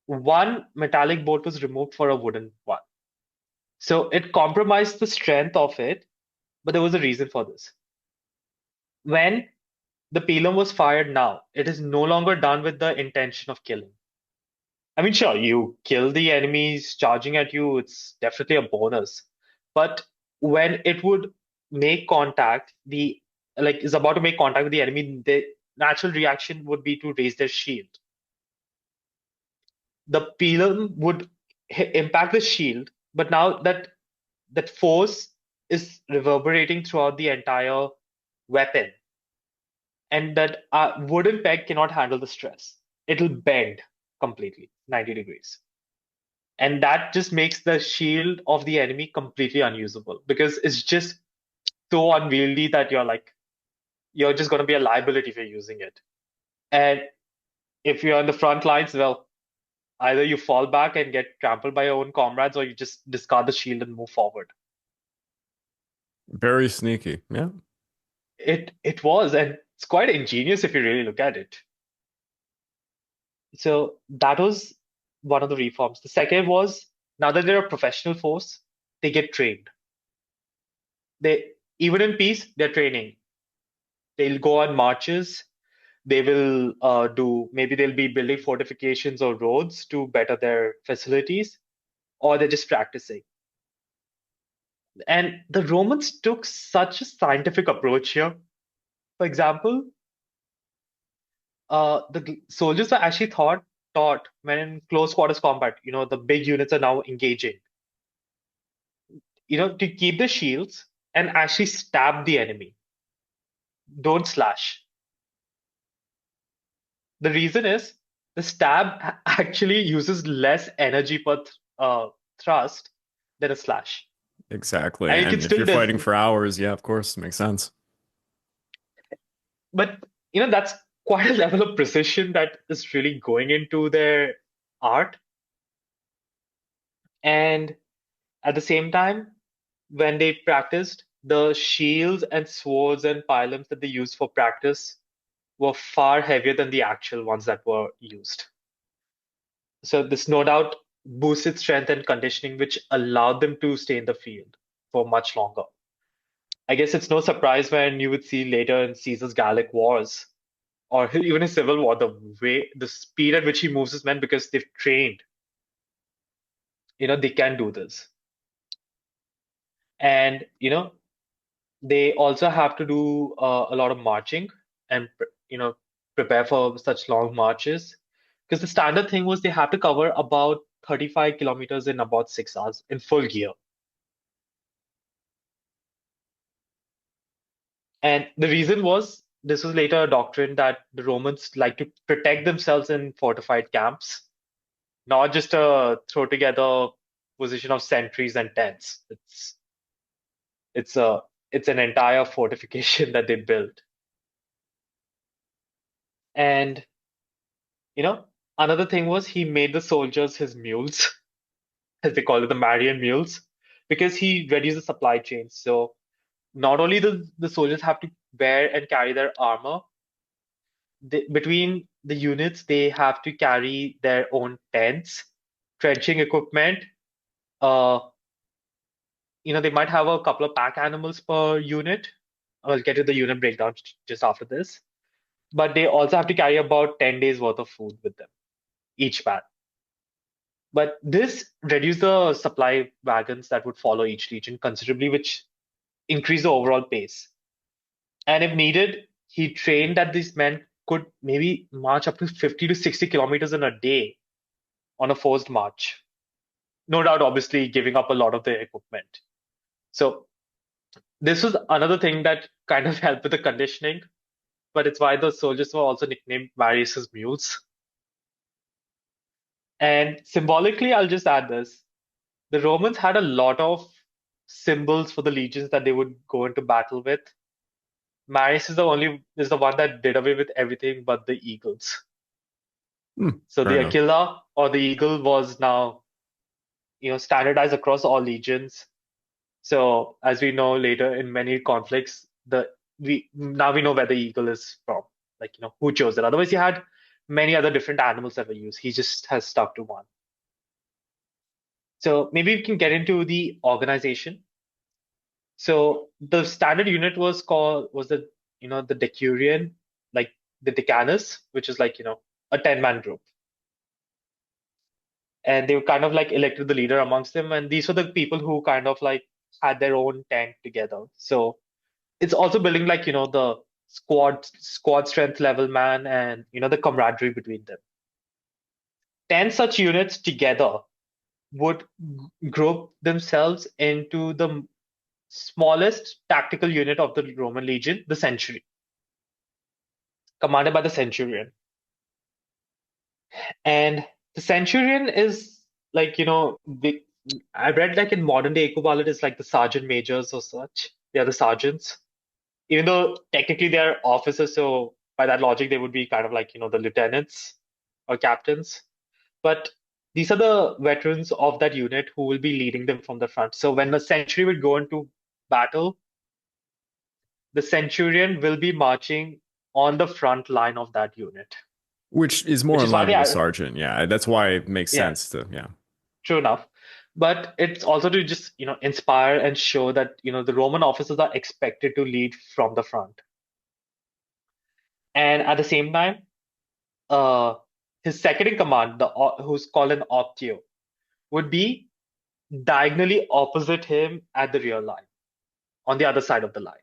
one metallic bolt was removed for a wooden one. So it compromised the strength of it, but there was a reason for this. When the pilum was fired now, it is no longer done with the intention of killing. I mean, sure, you kill the enemies charging at you, it's definitely a bonus. But when it would make contact, is about to make contact with the enemy, the natural reaction would be to raise their shield. The pilum would impact the shield, but now that force is reverberating throughout the entire weapon, and that wooden peg cannot handle the stress. It'll bend completely 90 degrees. And that just makes the shield of the enemy completely unusable because it's just so unwieldy that you're just going to be a liability if you're using it. And if you're on the front lines, well, either you fall back and get trampled by your own comrades, or you just discard the shield and move forward. Very sneaky. Yeah. It was, and it's quite ingenious if you really look at it. So that was one of the reforms. The second was now that they're a professional force, they get trained. They even in peace, they're training. They'll go on marches. They will maybe they'll be building fortifications or roads to better their facilities, or they're just practicing. And the Romans took such a scientific approach here. For example, the soldiers are actually taught when in close quarters combat. The big units are now engaging. To keep the shields and actually stab the enemy. Don't slash. The reason is the stab actually uses less energy per thrust than a slash. Exactly. And you can And if still you're does, fighting for hours, yeah, of course, makes sense. but that's quite a level of precision that is really going into their art. And at the same time, when they practiced, the shields and swords and pylons that they used for practice were far heavier than the actual ones that were used. So this no doubt boosted strength and conditioning, which allowed them to stay in the field for much longer. I guess it's no surprise when you would see later in Caesar's Gallic Wars or even his Civil War, the speed at which he moves his men because they've trained. They can do this. And, they also have to do a lot of marching and, prepare for such long marches. Because the standard thing was they have to cover about 35 kilometers in about 6 hours in full gear. And the reason was this was later a doctrine that the Romans like to protect themselves in fortified camps, not just throw together position of sentries and tents. It's a it's an entire fortification that they built. And another thing was he made the soldiers his mules, as they call it, the Marian mules, because he reduced the supply chain. So not only the soldiers have to wear and carry their armor, between the units, they have to carry their own tents, trenching equipment. Uh, they might have a couple of pack animals per unit. I'll get to the unit breakdown just after this. but they also have to carry about 10 days worth of food with them, each man. But this reduced the supply wagons that would follow each legion considerably, which increased the overall pace. And if needed, he trained that these men could maybe march up to 50 to 60 kilometers in a day on a forced march. No doubt, obviously, giving up a lot of their equipment. So this was another thing that kind of helped with the conditioning, but it's why the soldiers were also nicknamed Marius's mules. And symbolically, I'll just add this. The Romans had a lot of symbols for the legions that they would go into battle with. Marius is the one that did away with everything but the eagles. So Fair the enough. Aquila or the eagle was now, standardized across all legions. So as we know later in many conflicts, we know where the eagle is from, like who chose it. Otherwise, you had many other different animals that were used. He just has stuck to one. So maybe we can get into the organization. So the standard unit was the decurion, like the decanus, which is like a 10-man group, and they were kind of like elected the leader amongst them, and these were the people who kind of like had their own tank together. So it's also building like the squad strength level man and the camaraderie between them. 10 such units together would group themselves into the smallest tactical unit of the Roman legion, the century, commanded by the centurion. And the centurion is like I read like in modern day equivalent is like the sergeant majors or such. They are the sergeants, even though technically they are officers, so by that logic they would be kind of like the lieutenants or captains. But these are the veterans of that unit who will be leading them from the front. So when the century would go into battle, the centurion will be marching on the front line of that unit, Which is more which in is why line they with a are, sergeant. Yeah, that's why it makes yeah, sense to, yeah. true enough. But it's also to just inspire and show that the Roman officers are expected to lead from the front. And at the same time, uh, his second in command, who's called an optio, would be diagonally opposite him at the rear line, on the other side of the line.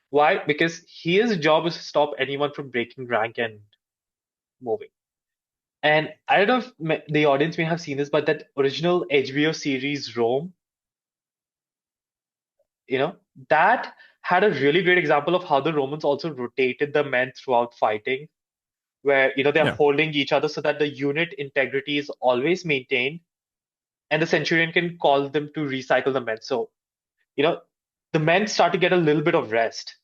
Why? Because his job is to stop anyone from breaking rank and moving. And I don't know if the audience may have seen this, but that original HBO series Rome, you know, that had a really great example of how the Romans also rotated the men throughout fighting, where they're Yeah. holding each other so that the unit integrity is always maintained, and the centurion can call them to recycle the men. So you know the men start to get a little bit of rest.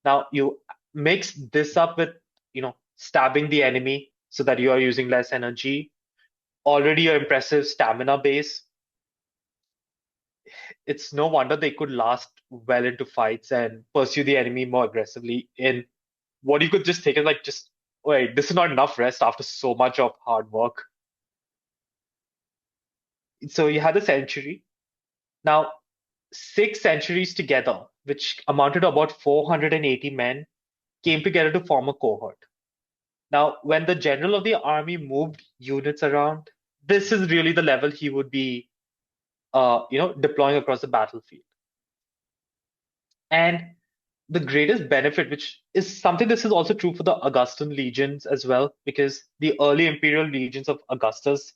Now you mix this up with stabbing the enemy so that you are using less energy. Already your impressive stamina base. It's no wonder they could last well into fights and pursue the enemy more aggressively in what you could just take as like just wait, this is not enough rest after so much of hard work. So you had the century. Now 6 centuries together, which amounted to about 480 men, came together to form a cohort. Now, when the general of the army moved units around, this is really the level he would be, deploying across the battlefield. And the greatest benefit, which is something this is also true for the Augustan legions as well, because the early imperial legions of Augustus,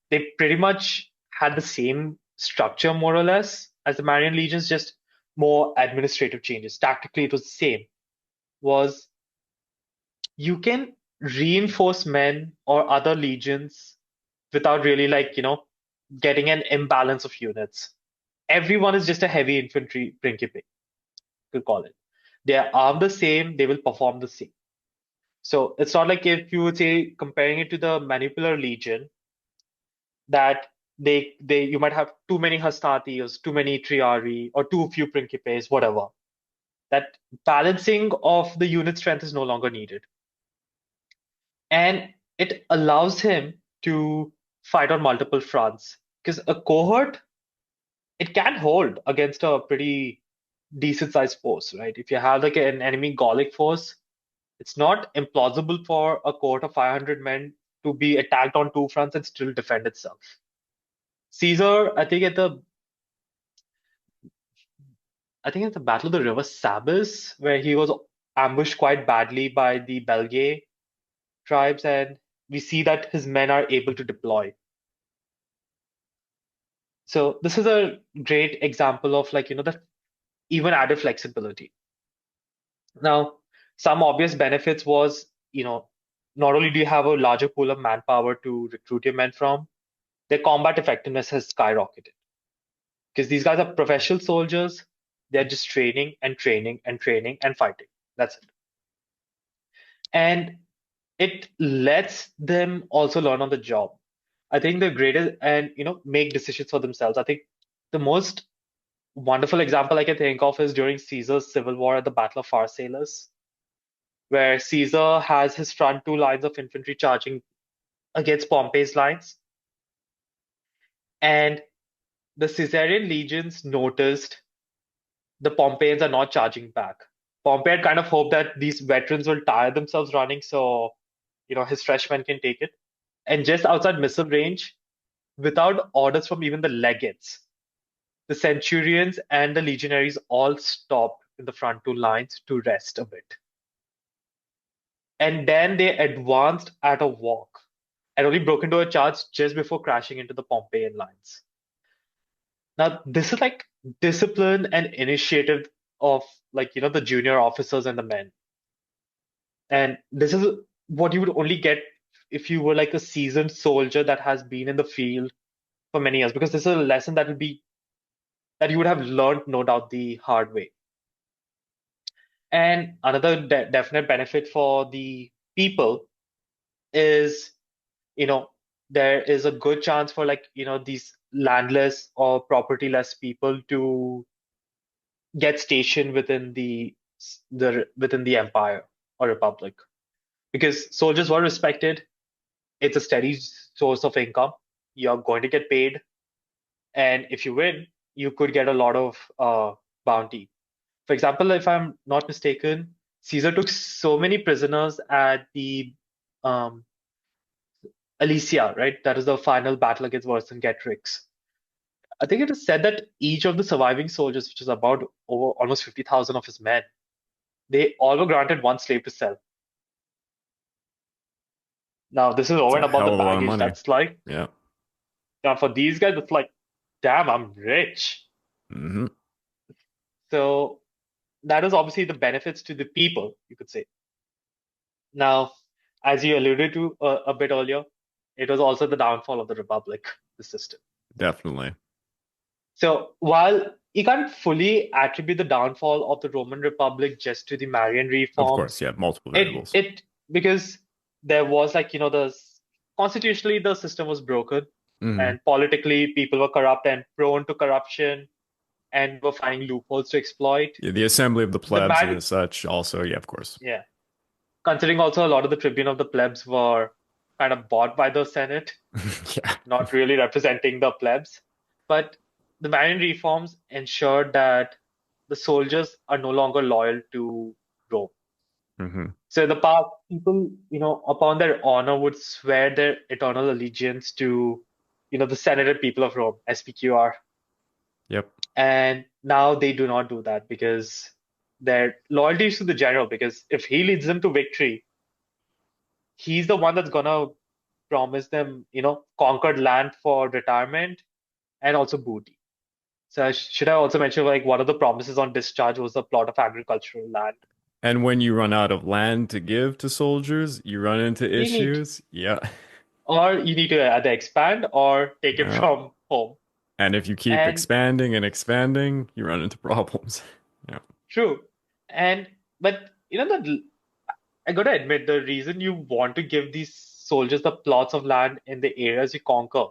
they pretty much had the same structure more or less as the Marian legions, just more administrative changes. Tactically, it was the same. Was you can reinforce men or other legions without really getting an imbalance of units. Everyone is just a heavy infantry principe, to call it. They are armed the same, they will perform the same. So it's not like if you would say comparing it to the manipular legion that they you might have too many hastati too many triarii or too few principes, whatever. That balancing of the unit strength is no longer needed. And it allows him to fight on multiple fronts because a cohort it can hold against a pretty decent sized force, right? If you have like an enemy Gallic force, It's not implausible for a court of 500 men to be attacked on two fronts and still defend itself. Caesar, I think at the Battle of the River Sabas, where he was ambushed quite badly by the Belgae tribes, and we see that his men are able to deploy. So this is a great example of the even added flexibility. Now, some obvious benefits was, not only do you have a larger pool of manpower to recruit your men from, their combat effectiveness has skyrocketed because these guys are professional soldiers. They're just training and training and training and fighting. That's it. And it lets them also learn on the job. I think the greatest and make decisions for themselves. I think the most wonderful example I can think of is during Caesar's civil war at the Battle of Pharsalus, where Caesar has his front two lines of infantry charging against Pompey's lines. And the Caesarian legions noticed the Pompeians are not charging back. Pompey had kind of hoped that these veterans will tire themselves running, so his freshmen can take it. And just outside missile range, without orders from even the legates, the Centurions and the legionaries all stopped in the front two lines to rest a bit. And then they advanced at a walk and only broke into a charge just before crashing into the Pompeian lines. Now, this is like discipline and initiative of the junior officers and the men. And this is what you would only get if you were like a seasoned soldier that has been in the field for many years, because this is a lesson that you would have learned, no doubt, the hard way. And another definite benefit for the people is, there is a good chance for these landless or propertyless people to get stationed within the empire or republic, because soldiers were respected. It's a steady source of income. You're going to get paid, and if you win, you could get a lot of bounty. For example, if I'm not mistaken, Caesar took so many prisoners at the Alesia, right? That is the final battle against Vercingetorix. I think it is said that each of the surviving soldiers, which is about over almost 50,000 of his men, they all were granted one slave to sell. Now, this is It's over a and above the hell of a lot of baggage. money. That's like, Yeah. now for these guys, it's like, damn, I'm rich. Hmm. So that is obviously the benefits to the people, you could say. Now, as you alluded to a bit earlier, it was also the downfall of the Republic, the system. Definitely. So while you can't fully attribute the downfall of the Roman Republic just to the Marian Of course, reforms, yeah, multiple it variables. it because there was the constitutionally the system was broken, Hmm. and politically people were corrupt and prone to corruption and were finding loopholes to exploit. Yeah, the assembly of the The plebs Mar and such also, yeah, of course. yeah, considering also a lot of the tribune of the plebs were kind of bought by the Senate, Yeah. not really representing the plebs. But the Marian reforms ensured that the soldiers are no longer loyal to Rome. Hmm. So in the past, people, upon their honor would swear their eternal allegiance to, the Senate people of Rome, SPQR. Yep. And now they do not do that because their loyalty is to the general, because if he leads them to victory, he's the one that's gonna promise them, conquered land for retirement and also booty. So should I also mention one of the promises on discharge was a plot of agricultural land. And when you run out of land to give to soldiers, you run into You need, issues. Yeah. or you need to either expand or take it Yeah. from home. And if you keep And expanding and expanding, you run into problems. Yeah. true. And but I gotta admit, the reason you want to give these soldiers the plots of land in the areas you conquer,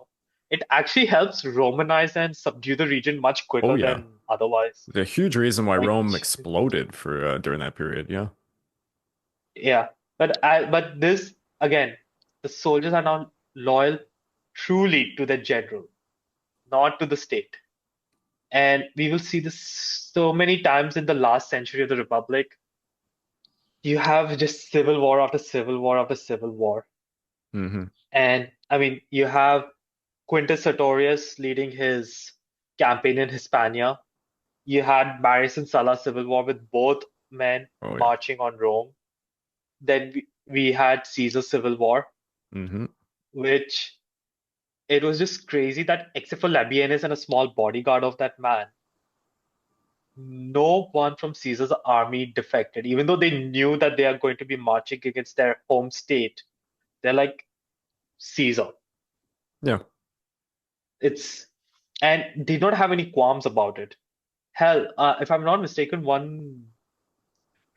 it actually helps Romanize and subdue the region much Oh quicker yeah. than otherwise. The huge reason why Like, Rome exploded for during that period. Yeah. yeah, but this again, the soldiers are now loyal truly to their general, not to the state. And we will see this so many times in the last century of the Republic. you have just civil war after civil war after civil war. Hmm. And I mean, you have Quintus Sertorius leading his campaign in Hispania. You had Marius and Sulla civil war with both men Oh yeah. marching on Rome. Then we had Caesar civil war, Hmm. which it was just crazy that except for Labienus and a small bodyguard of that man, no one from Caesar's army defected, even though they knew that they are going to be marching against their home state. They're like, Caesar. Yeah. It's and did not have any qualms about it. Hell, if I'm not mistaken, one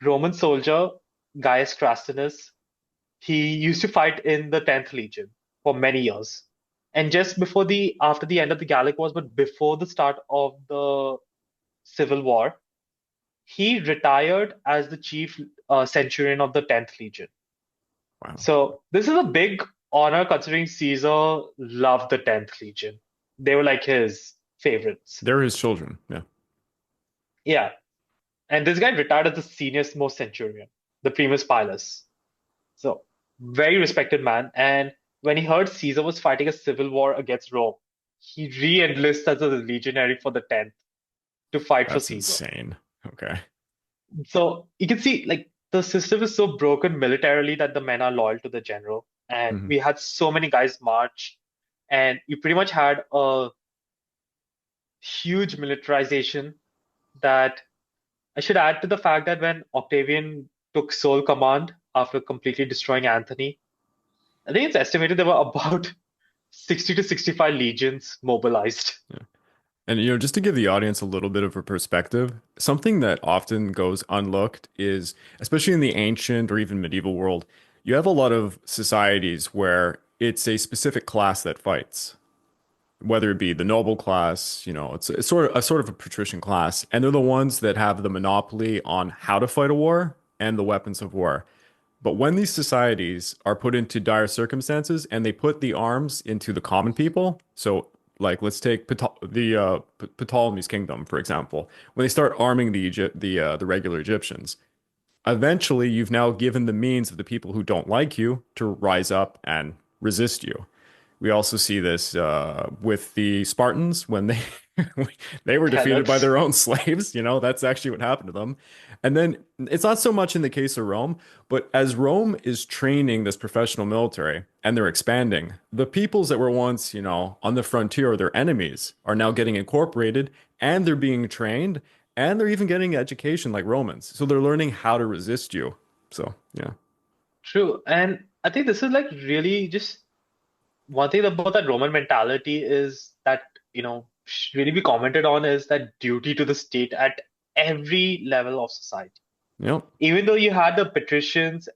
Roman soldier, Gaius Crastinus, he used to fight in the 10th Legion for many years. And just before the after the end of the Gallic Wars, but before the start of the Civil War, he retired as the chief centurion of the 10th Legion. Wow. So this is a big honor considering Caesar loved the 10th Legion. They were like his favorites. They're his children. Yeah. Yeah. And this guy retired as the senior most centurion, the primus pilus. So very respected man. And when he heard Caesar was fighting a civil war against Rome, he re-enlisted as a legionary for the 10th to fight for That's Caesar. insane. Okay. So you can see like the system is so broken militarily that the men are loyal to the general. And Hmm. we had so many guys march, and you pretty much had a huge militarization that I should add to the fact that when Octavian took sole command after completely destroying Anthony, I think it's estimated there were about 60 to 65 legions mobilized. Yeah. And just to give the audience a little bit of a perspective, something that often goes unlooked is, especially in the ancient or even medieval world, you have a lot of societies where it's a specific class that fights, whether it be the noble class, it's sort of a patrician class, and they're the ones that have the monopoly on how to fight a war and the weapons of war. But when these societies are put into dire circumstances and they put the arms into the common people, so like let's take Ptolemy's kingdom for example, when they start arming the regular Egyptians, eventually you've now given the means of the people who don't like you to rise up and resist you. We also see this with the Spartans when they they were defeated by Helots. their own slaves. That's actually what happened to them. And then it's not so much in the case of Rome, but as Rome is training this professional military and they're expanding, the peoples that were once, on the frontier or their enemies are now getting incorporated and they're being trained and they're even getting education like Romans. So they're learning how to resist you. So, yeah. True. And I think this is like really just one thing about that Roman mentality is that, should really be commented on is that duty to the state at every level of society. Yep. Even though you had the patricians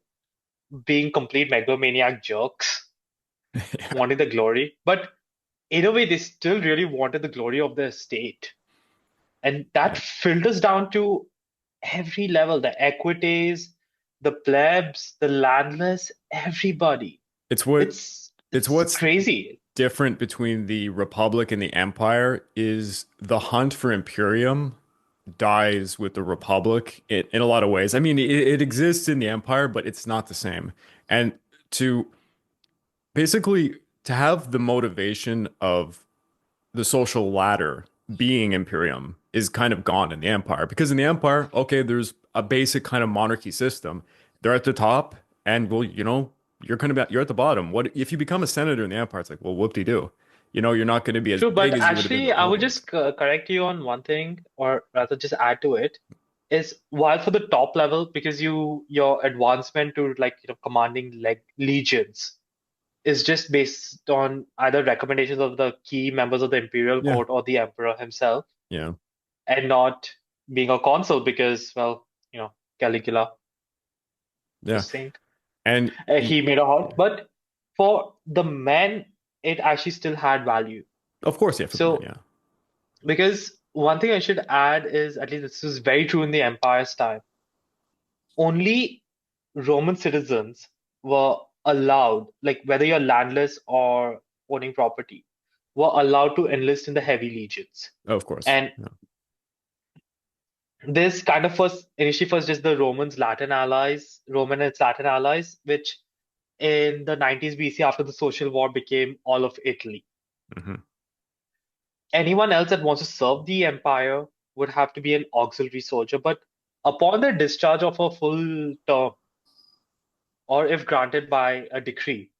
being complete megalomaniac jerks, Yeah. wanting the glory, but in a way, they still really wanted the glory of their state. And that Yeah. filters down to every level, the equites, the plebs, the landless, everybody. It's what it's It's what's crazy. different between the Republic and the Empire is the hunt for Imperium dies with the Republic in a lot of ways. I mean, it exists in the Empire, but it's not the same. And to basically to have the motivation of the social ladder being Imperium is kind of gone in the Empire because in the Empire, okay, there's a basic kind of monarchy system. They're at the top, and well, you're at the bottom. What if you become a senator in the Empire? It's like, well, whoop-de-doo. You're not going to be as True, big but as you would have been in the actually, I would Republic. just correct you on one thing, or rather, just add to it. Is while for the top level, because your advancement to like commanding like legions is just based on either recommendations of the key members of the imperial Yeah, court or the emperor himself, yeah, and not being a consul because, well, Caligula yeah, was saint. and He made a halt, but for the men, it actually still had value. of course, yeah, for the men, So yeah, because one thing I should add is, at least this is very true in the empire's time, only Roman citizens were allowed, like whether you're landless or owning property, were allowed to enlist in the heavy legions. of course, And yeah, This kind of was initially first just the Roman and its Latin allies, which in the 90s BC after the social war became all of Italy. Hmm. Anyone else that wants to serve the empire would have to be an auxiliary soldier, but upon the discharge of a full term, or if granted by a decree,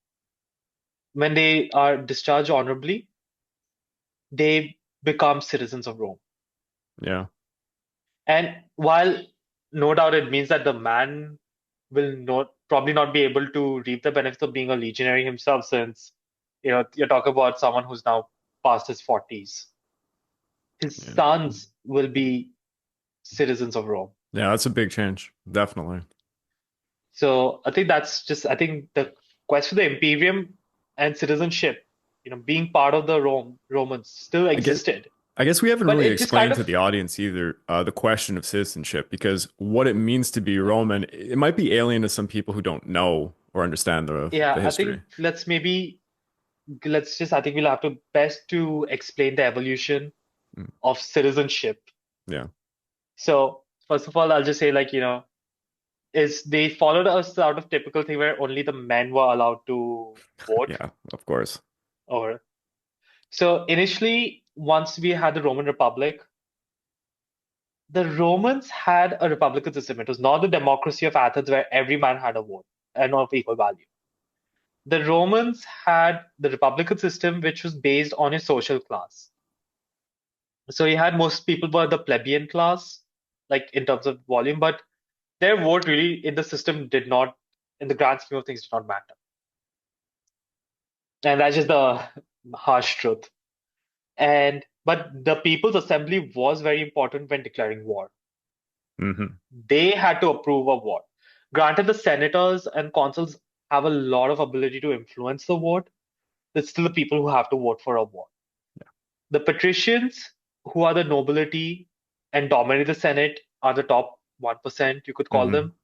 when they are discharged honorably, they become citizens of Rome. Yeah. And while no doubt it means that the man will not probably not be able to reap the benefits of being a legionary himself, since you're talking about someone who's now past his 40s. His Yeah. sons will be citizens of Rome. Yeah, that's a big change. Definitely. So I think the quest for the imperium and citizenship, being part of the Romans still I get existed, I guess we haven't but really it just kind explained to of the audience either the question of citizenship, because what it means to be Roman, it might be alien to some people who don't know or understand the yeah, I history. think let's just I think we'll have to best to explain the evolution Mm. of citizenship. Yeah. So first of all, I'll just say is they followed us out of typical thing where only the men were allowed to vote Yeah, of course. or so initially once we had the Roman Republic, the Romans had a republican system. It was not the democracy of Athens where every man had a vote and of equal value. The Romans had the republican system which was based on a social class. So you had most people were the plebeian class, like in terms of volume, but their vote really in the system did not, in the grand scheme of things, did not matter. And that's just the harsh truth. And but the People's Assembly was very important when declaring war. Hmm. They had to approve of war. Granted, the senators and consuls have a lot of ability to influence the vote. It's still the people who have to vote for a war. The patricians, who are the nobility and dominate the Senate, are the top 1%, you could call Hmm. them.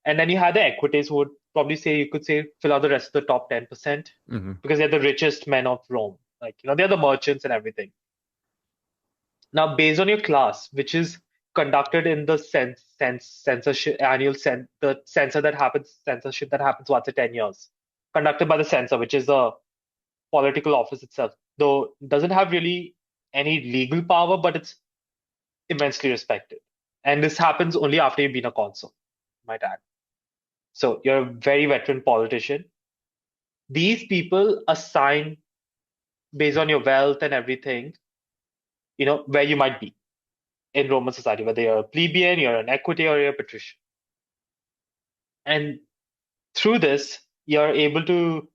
And then you had the equites who would probably say, you could say, fill out the rest of the top 10% Hmm. because they're the richest men of Rome. They're the merchants and everything. Now, based on your class, which is conducted in the censorship the censorship that happens once in 10 years, conducted by the censor, which is a political office itself, though doesn't have really any legal power, but it's immensely respected. And this happens only after you've been a consul, might add. So you're a very veteran politician. These people assign based on your wealth and everything, where you might be in Roman society, whether you're a plebeian, you're an equity, or you're a patrician. And through this, you're able to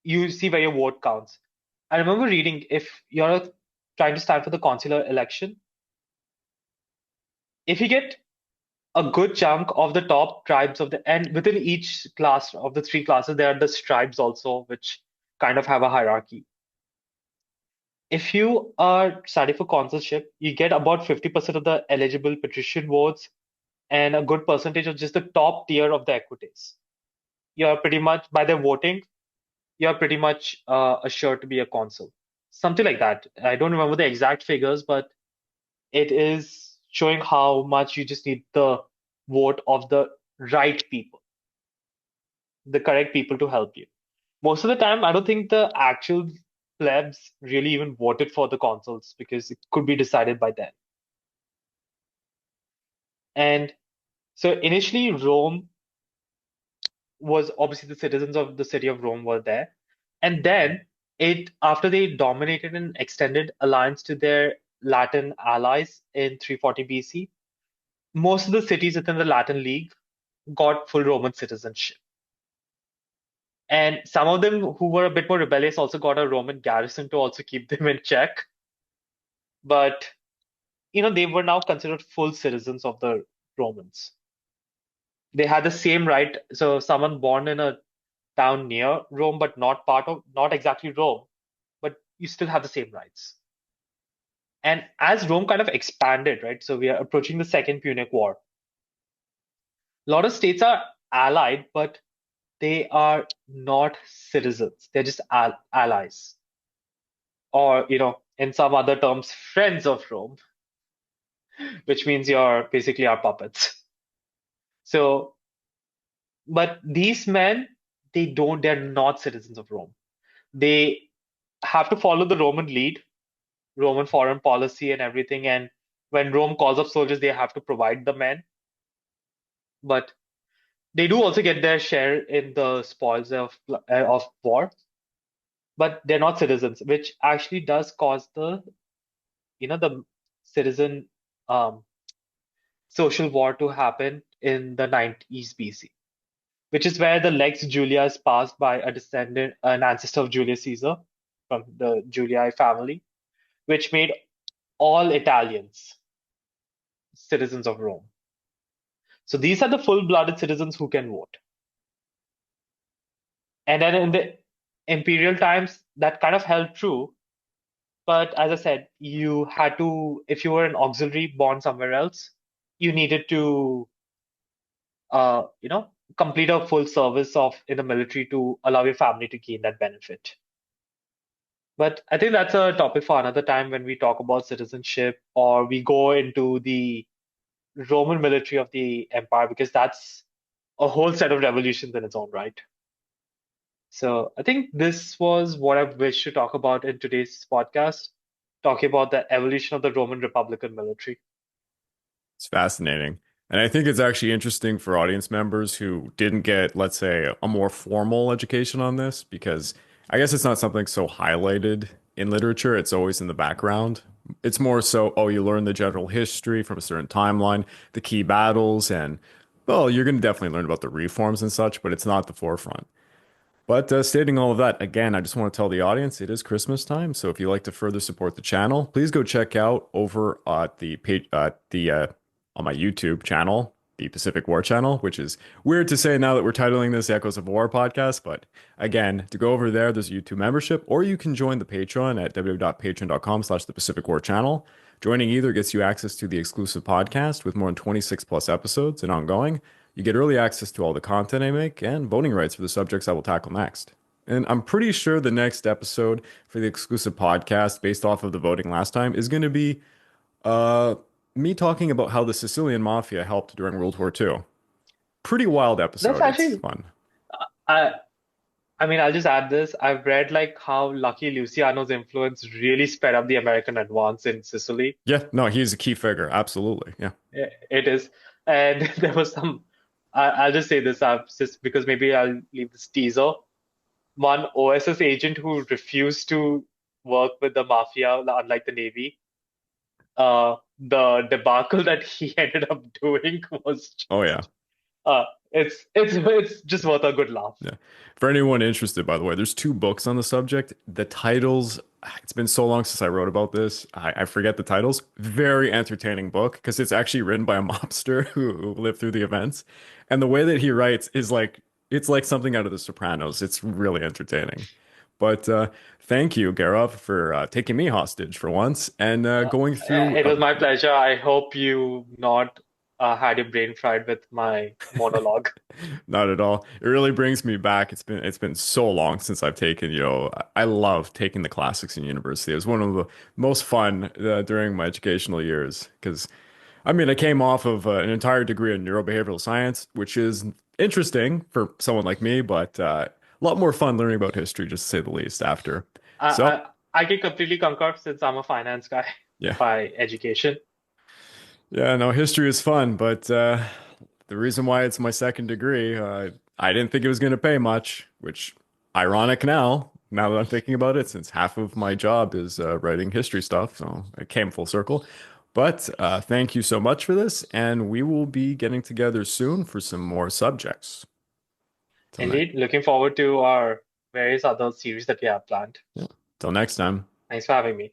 you see where your vote counts. I remember reading if you're trying to stand for the consular election, if you get a good chunk of the top tribes and within each class of the three classes, there are the tribes also, which kind of have a hierarchy. If you are studying for consulship, you get about 50% of the eligible patrician votes and a good percentage of just the top tier of the equites. You're pretty much, by their voting, you're pretty much assured to be a consul. Something like that. I don't remember the exact figures, but it is showing how much you just need the vote of the right people, the correct people to help you. Most of the time, I don't think the actual plebs really even voted for the consuls because it could be decided by them. And so initially, Rome was obviously the citizens of the city of Rome were there. And then after they dominated and extended alliance to their Latin allies in 340 BC, most of the cities within the Latin League got full Roman citizenship. And some of them who were a bit more rebellious also got a Roman garrison to also keep them in check. But they were now considered full citizens of the Romans. They had the same right. So someone born in a town near Rome, but not exactly Rome, but you still have the same rights. And as Rome kind of expanded, right? So we are approaching the Second Punic War. A lot of states are allied, but they are not citizens. They're just allies, or in some other terms, friends of Rome. which means you're basically our puppets. So, but these men, they're not citizens of Rome. They have to follow the Roman lead, Roman foreign policy and everything. And when Rome calls up soldiers, they have to provide the men. But they do also get their share in the spoils of war, but they're not citizens, which actually does cause the citizen um, social war to happen in the 90s BC, which is where the Lex Julia is passed by an ancestor of Julius Caesar from the Julii family, which made all Italians citizens of Rome. So these are the full-blooded citizens who can vote. And then in the imperial times, that kind of held true. But as I said, you had to, if you were an auxiliary born somewhere else, you needed to, uh, you know, complete a full service of in the military to allow your family to gain that benefit. But I think that's a topic for another time when we talk about citizenship or we go into the Roman military of the empire, because that's a whole set of revolutions in its own right. So I think this was what I wish to talk about in today's podcast, talking about the evolution of the Roman Republican military. It's fascinating. And I think it's actually interesting for audience members who didn't get, let's say, a more formal education on this, because I guess it's not something so highlighted in literature. It's always in the background. It's more so, oh, you learn the general history from a certain timeline, the key battles, and, well, you're going to definitely learn about the reforms and such, but it's not the forefront. But stating all of that, again, I just want to tell the audience it is Christmas time. So if you'd like to further support the channel, please go check out over at the page, on my YouTube channel, the Pacific War channel, which is weird to say now that we're titling this Echoes of War podcast. But again, to go over there, there's a YouTube membership, or you can join the Patreon at www.patreon.com/the Pacific War channel. Joining either gets you access to the exclusive podcast with more than 26 plus episodes and ongoing. You get early access to all the content I make and voting rights for the subjects I will tackle next. And I'm pretty sure the next episode for the exclusive podcast, based off of the voting last time, is going to be uh, me talking about how the Sicilian Mafia helped during World War II. Pretty wild That's episode. It's actually, fun. I, I mean, I'll just add this. I've read like how Lucky Luciano's influence really sped up the American advance in Sicily. Yeah, no, he's a key figure. Absolutely. Yeah. It is. And there was some, I'll just say this just because maybe I'll leave this teaser. One OSS agent who refused to work with the mafia, unlike the Navy, the debacle that he ended up doing was Oh, yeah. just, it's just worth a good laugh. Yeah. For anyone interested, by the way, there's two books on the subject. The titles, it's been so long since I wrote about this. I forget the titles. Very entertaining book because it's actually written by a mobster who lived through the events. And the way that he writes is like, it's like something out of The Sopranos. It's really entertaining. But thank you, Gaurav, for taking me hostage for once and going through It was my pleasure. I hope you not had your brain fried with my monologue. Not at all. It really brings me back. It's been so long since I've taken, I love taking the classics in university. It was one of the most fun during my educational years because I mean, I came off of an entire degree in neurobehavioral science, which is interesting for someone like me, but a lot more fun learning about history, just to say the least, after. I, So, I can completely concur since I'm a finance guy yeah. by education. Yeah, no, history is fun, but the reason why it's my second degree, I didn't think it was going to pay much, which ironic now that I'm thinking about it, since half of my job is writing history stuff, so it came full circle. But thank you so much for this, and we will be getting together soon for some more subjects. Till next, Indeed, looking forward to our various other series that we have planned. yeah. Till next time. Thanks for having me.